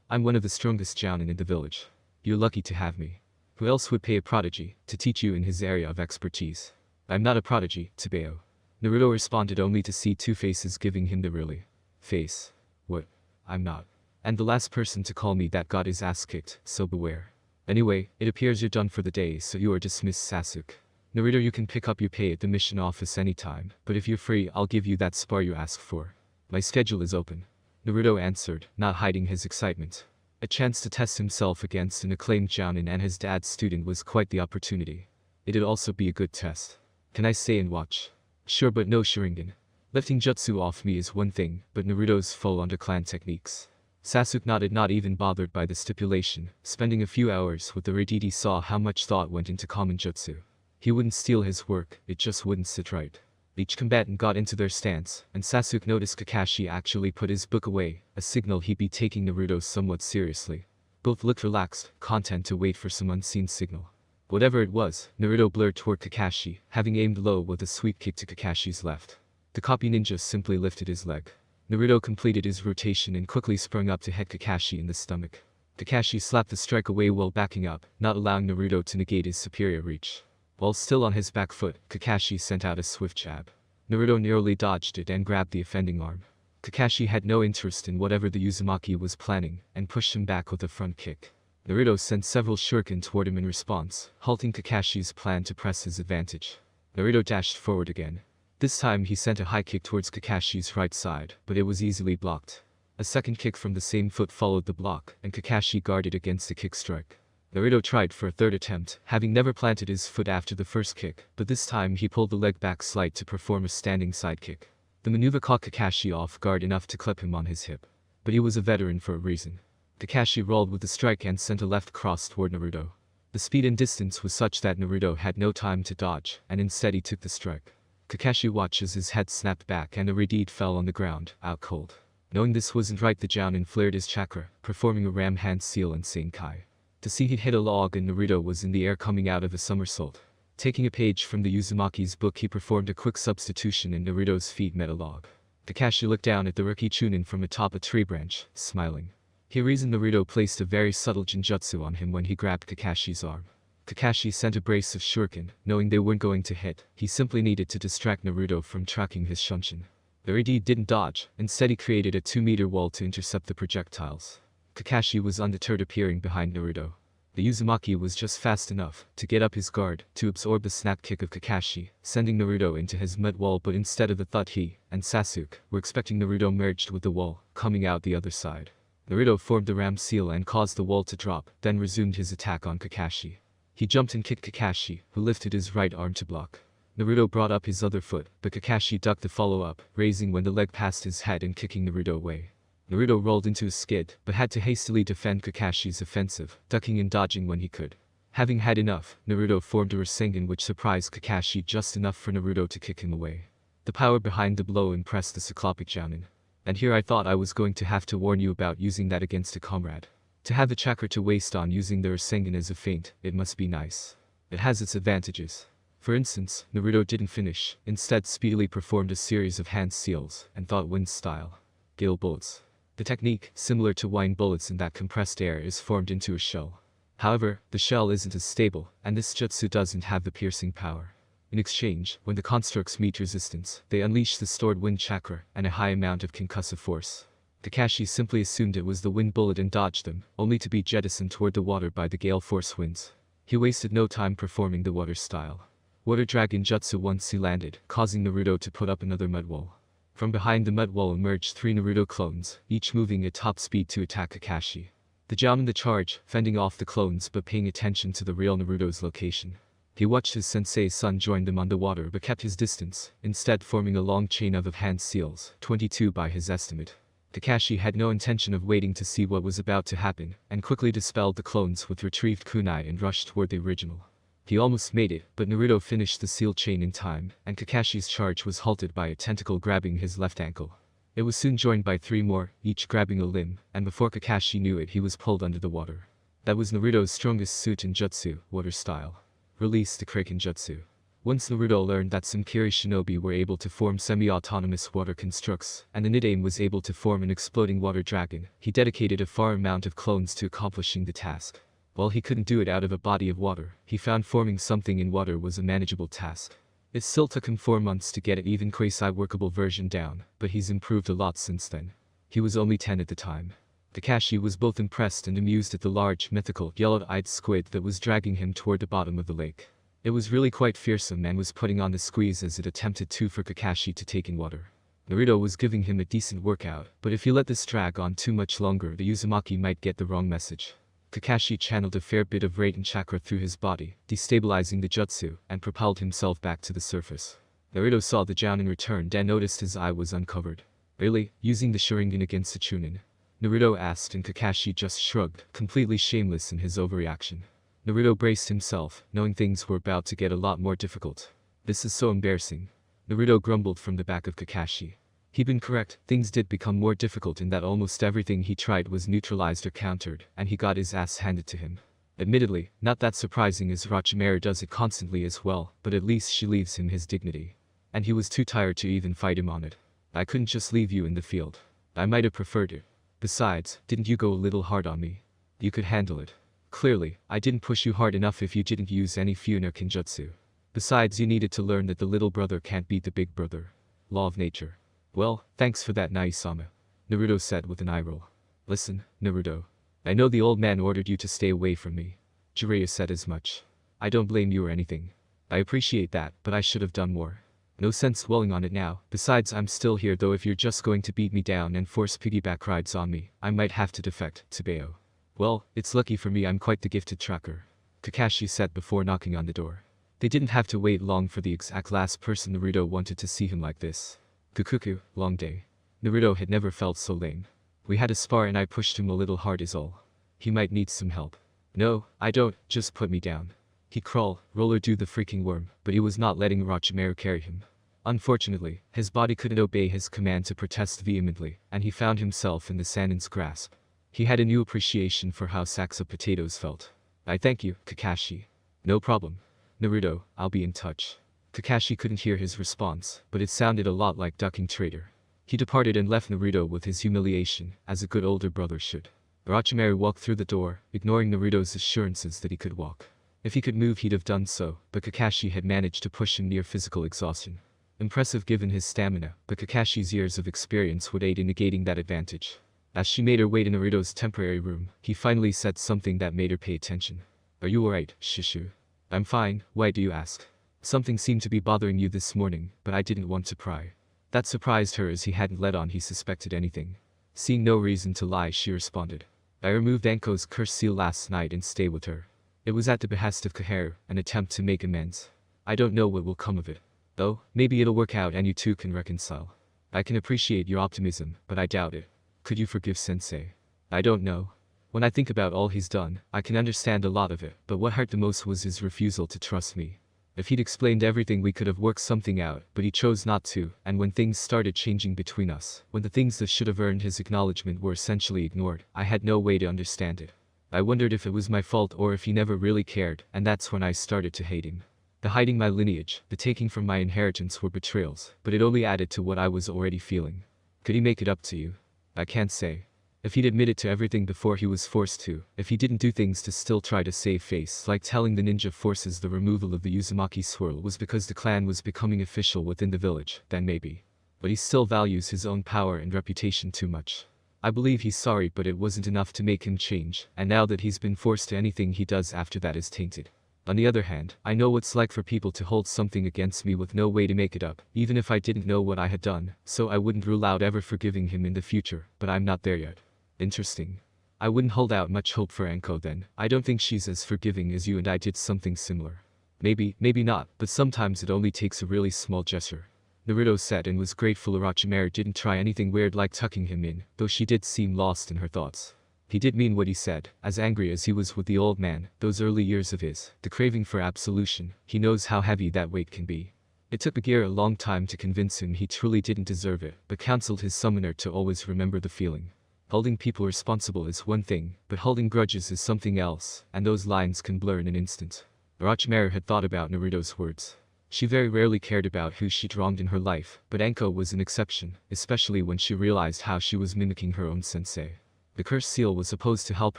I'm one of the strongest Jounin in the village. You're lucky to have me. Who else would pay a prodigy to teach you in his area of expertise? I'm not a prodigy, Tebeo. Naruto responded only to see two faces giving him the really face. What? I'm not. And the last person to call me that got his ass kicked, so beware. Anyway, it appears you're done for the day, so you are dismissed, Sasuke. Naruto, you can pick up your pay at the mission office anytime, but if you're free I'll give you that spar you asked for. My schedule is open. Naruto answered, not hiding his excitement. A chance to test himself against an acclaimed Jounin and his dad's student was quite the opportunity. It'd also be a good test. Can I stay and watch? Sure, but no Sharingan. Lifting jutsu off me is one thing, but Naruto's full under clan techniques. Sasuke nodded, not even bothered by the stipulation. Spending a few hours with the Raididi saw how much thought went into common jutsu. He wouldn't steal his work, it just wouldn't sit right. Each combatant got into their stance, and Sasuke noticed Kakashi actually put his book away, a signal he'd be taking Naruto somewhat seriously. Both looked relaxed, content to wait for some unseen signal. Whatever it was, Naruto blurred toward Kakashi, having aimed low with a sweep kick to Kakashi's left. The copy ninja simply lifted his leg. Naruto completed his rotation and quickly sprung up to hit Kakashi in the stomach. Kakashi slapped the strike away while backing up, not allowing Naruto to negate his superior reach. While still on his back foot, Kakashi sent out a swift jab. Naruto narrowly dodged it and grabbed the offending arm. Kakashi had no interest in whatever the Uzumaki was planning, and pushed him back with a front kick. Naruto sent several shuriken toward him in response, halting Kakashi's plan to press his advantage. Naruto dashed forward again. This time he sent a high kick towards Kakashi's right side, but it was easily blocked. A second kick from the same foot followed the block, and Kakashi guarded against the kick strike. Naruto tried for a third attempt, having never planted his foot after the first kick, but this time he pulled the leg back slight to perform a standing side kick. The maneuver caught Kakashi off guard enough to clip him on his hip. But he was a veteran for a reason. Kakashi rolled with the strike and sent a left cross toward Naruto. The speed and distance was such that Naruto had no time to dodge, and instead he took the strike. Kakashi watched as his head snapped back and the Raidid fell on the ground, out cold. Knowing this wasn't right, the Jounin flared his chakra, performing a ram hand seal and Senkai. To see he'd hit a log and Naruto was in the air coming out of a somersault. Taking a page from the Uzumaki's book, he performed a quick substitution and Naruto's feet met a log. Kakashi looked down at the rookie Chunin from atop a tree branch, smiling. He reasoned Naruto placed a very subtle genjutsu on him when he grabbed Kakashi's arm. Kakashi sent a brace of shuriken, knowing they weren't going to hit. He simply needed to distract Naruto from tracking his shunshin. The Raidid didn't dodge, instead he created a 2-meter wall to intercept the projectiles. Kakashi was undeterred, appearing behind Naruto. The Uzumaki was just fast enough to get up his guard to absorb the snap kick of Kakashi, sending Naruto into his mud wall, but instead of the thought he and Sasuke were expecting, Naruto merged with the wall, coming out the other side. Naruto formed the ram seal and caused the wall to drop, then resumed his attack on Kakashi. He jumped and kicked Kakashi, who lifted his right arm to block. Naruto brought up his other foot, but Kakashi ducked the follow-up, raising when the leg passed his head and kicking Naruto away. Naruto rolled into a skid, but had to hastily defend Kakashi's offensive, ducking and dodging when he could. Having had enough, Naruto formed a Rasengan which surprised Kakashi just enough for Naruto to kick him away. The power behind the blow impressed the Cyclopic Jounin. And here I thought I was going to have to warn you about using that against a comrade. To have the chakra to waste on using the Rasengan as a feint, it must be nice. It has its advantages. For instance, Naruto didn't finish, instead speedily performed a series of hand seals, and thought wind style. Gale bullets. The technique, similar to wine bullets in that compressed air is formed into a shell. However, the shell isn't as stable, and this jutsu doesn't have the piercing power. In exchange, when the constructs meet resistance, they unleash the stored wind chakra and a high amount of concussive force. Kakashi simply assumed it was the wind bullet and dodged them, only to be jettisoned toward the water by the gale force winds. He wasted no time performing the water style. Water dragon jutsu once he landed, causing Naruto to put up another mud wall. From behind the mud wall emerged 3 Naruto clones, each moving at top speed to attack Kakashi. The Jounin the charge, fending off the clones but paying attention to the real Naruto's location. He watched his sensei's son join them on the water but kept his distance, instead forming a long chain of hand seals, 22 by his estimate. Kakashi had no intention of waiting to see what was about to happen, and quickly dispelled the clones with retrieved kunai and rushed toward the original. He almost made it, but Naruto finished the seal chain in time, and Kakashi's charge was halted by a tentacle grabbing his left ankle. It was soon joined by 3 more, each grabbing a limb, and before Kakashi knew it he was pulled under the water. That was Naruto's strongest suit in jutsu, water style. Release the Kraken Jutsu. Once Naruto learned that some Kiri shinobi were able to form semi-autonomous water constructs, and the Nidaime was able to form an exploding water dragon, he dedicated a far amount of clones to accomplishing the task. While he couldn't do it out of a body of water, he found forming something in water was a manageable task. It still took him 4 months to get an even quasi-workable version down, but he's improved a lot since then. He was only 10 at the time. Kakashi was both impressed and amused at the large, mythical, yellow-eyed squid that was dragging him toward the bottom of the lake. It was really quite fearsome and was putting on the squeeze as it attempted to for Kakashi to take in water. Naruto was giving him a decent workout, but if he let this drag on too much longer the Uzumaki might get the wrong message. Kakashi channeled a fair bit of rate and chakra through his body, destabilizing the jutsu, and propelled himself back to the surface. Naruto saw the Jounin return and noticed his eye was uncovered. Really? Using the Sharingan against the Chunin? Naruto asked and Kakashi just shrugged, completely shameless in his overreaction. Naruto braced himself, knowing things were about to get a lot more difficult. This is so embarrassing. Naruto grumbled from the back of Kakashi. He'd been correct, things did become more difficult in that almost everything he tried was neutralized or countered, and he got his ass handed to him. Admittedly, not that surprising as Orochimaru does it constantly as well, but at least she leaves him his dignity. And he was too tired to even fight him on it. I couldn't just leave you in the field. I might have preferred it. Besides, didn't you go a little hard on me? You could handle it. Clearly, I didn't push you hard enough if you didn't use any Funa Kinjutsu. Besides, you needed to learn that the little brother can't beat the big brother. Law of nature. Well, thanks for that, Naisama. Naruto said with an eye roll. Listen, Naruto. I know the old man ordered you to stay away from me. Jiraiya said as much. I don't blame you or anything. I appreciate that, but I should have done more. No sense dwelling on it now. Besides, I'm still here, though if you're just going to beat me down and force piggyback rides on me, I might have to defect, Tebeo. Well, it's lucky for me I'm quite the gifted tracker. Kakashi said before knocking on the door. They didn't have to wait long for the exact last person Naruto wanted to see him like this. Kukuku, long day. Naruto had never felt so lame. We had a spar and I pushed him a little hard is all. He might need some help. No, I don't, just put me down. He crawl, roll or do the freaking worm, but he was not letting Orochimaru carry him. Unfortunately, his body couldn't obey his command to protest vehemently, and he found himself in the Sanin's grasp. He had a new appreciation for how sacks of potatoes felt. I thank you, Kakashi. No problem. Naruto, I'll be in touch. Kakashi couldn't hear his response, but it sounded a lot like ducking traitor. He departed and left Naruto with his humiliation, as a good older brother should. Orochimaru walked through the door, ignoring Naruto's assurances that he could walk. If he could move he'd have done so, but Kakashi had managed to push him near physical exhaustion. Impressive given his stamina, but Kakashi's years of experience would aid in negating that advantage. As she made her way to Naruto's temporary room, he finally said something that made her pay attention. Are you alright, Shishu? I'm fine, why do you ask? Something seemed to be bothering you this morning, but I didn't want to pry. That surprised her as he hadn't let on he suspected anything. Seeing no reason to lie she responded. I removed Anko's curse seal last night and stayed with her. It was at the behest of Kaheru, an attempt to make amends. I don't know what will come of it. Though, maybe it'll work out and you two can reconcile. I can appreciate your optimism, but I doubt it. Could you forgive Sensei? I don't know. When I think about all he's done, I can understand a lot of it, but what hurt the most was his refusal to trust me. If he'd explained everything we could have worked something out, but he chose not to, and when things started changing between us, when the things that should have earned his acknowledgement were essentially ignored, I had no way to understand it. I wondered if it was my fault or if he never really cared, and that's when I started to hate him. The hiding my lineage, the taking from my inheritance were betrayals, but it only added to what I was already feeling. Could he make it up to you? I can't say. If he'd admitted to everything before he was forced to, if he didn't do things to still try to save face like telling the ninja forces the removal of the Uzumaki swirl was because the clan was becoming official within the village, then maybe. But he still values his own power and reputation too much. I believe he's sorry but it wasn't enough to make him change, and now that he's been forced to anything he does after that is tainted. On the other hand, I know what's like for people to hold something against me with no way to make it up, even if I didn't know what I had done, so I wouldn't rule out ever forgiving him in the future, but I'm not there yet. Interesting. I wouldn't hold out much hope for Anko then. I don't think she's as forgiving as you and I did something similar. Maybe not, but sometimes it only takes a really small gesture. Naruto said and was grateful Orochimaru didn't try anything weird like tucking him in, though she did seem lost in her thoughts. He did mean what he said, as angry as he was with the old man, those early years of his, the craving for absolution, he knows how heavy that weight can be. It took Bagheera a long time to convince him he truly didn't deserve it, but counseled his summoner to always remember the feeling. Holding people responsible is one thing, but holding grudges is something else, and those lines can blur in an instant. Orochimaru had thought about Naruto's words. She very rarely cared about who she'd wronged in her life, but Anko was an exception, especially when she realized how she was mimicking her own sensei. The cursed seal was supposed to help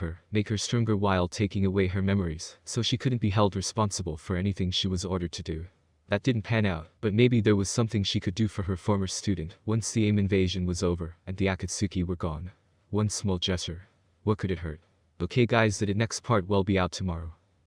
her, make her stronger while taking away her memories, so she couldn't be held responsible for anything she was ordered to do. That didn't pan out, but maybe there was something she could do for her former student once the AIM invasion was over and the Akatsuki were gone. One small gesture. What could it hurt? Okay guys, the next part will be out tomorrow.